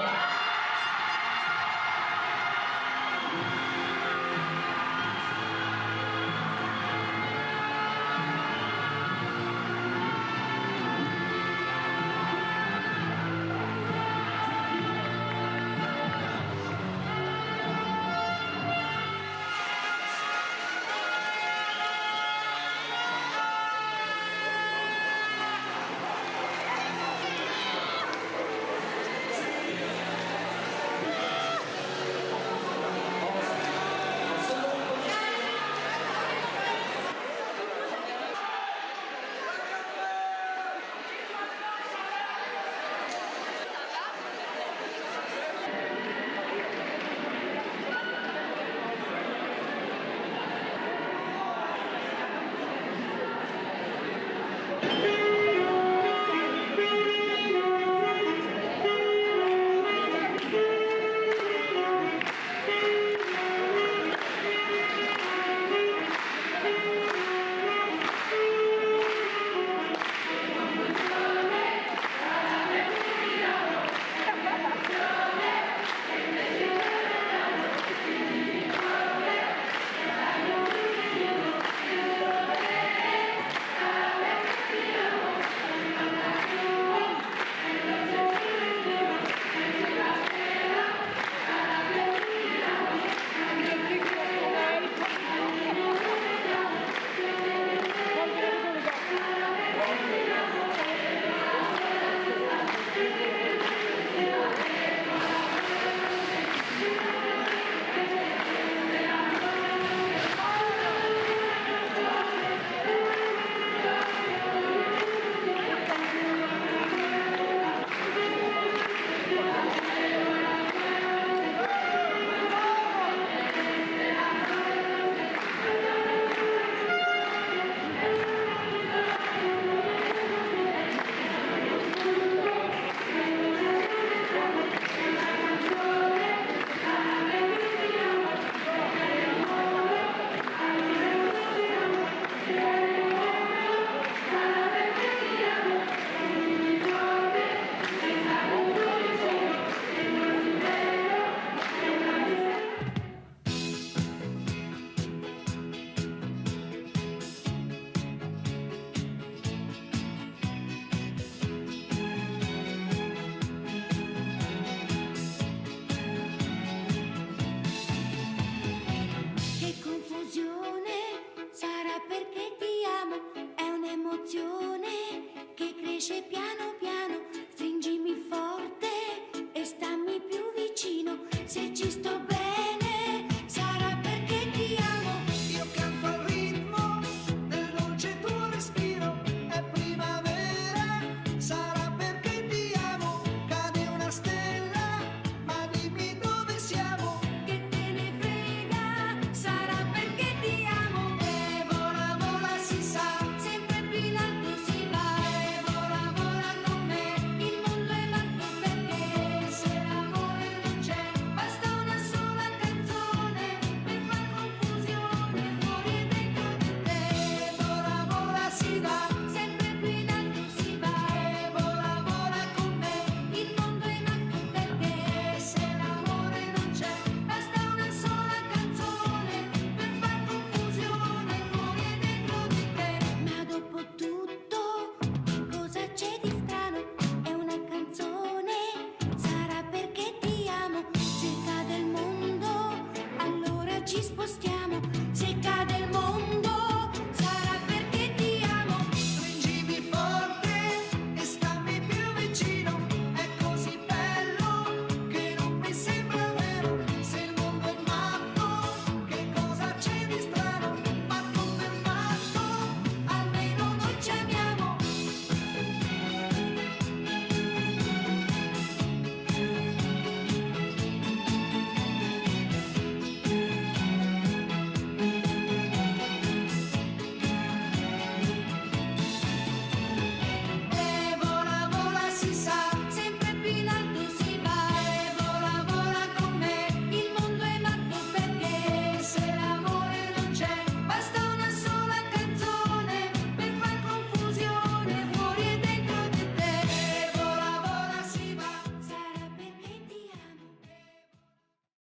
S5: ci spostiamo, se cade il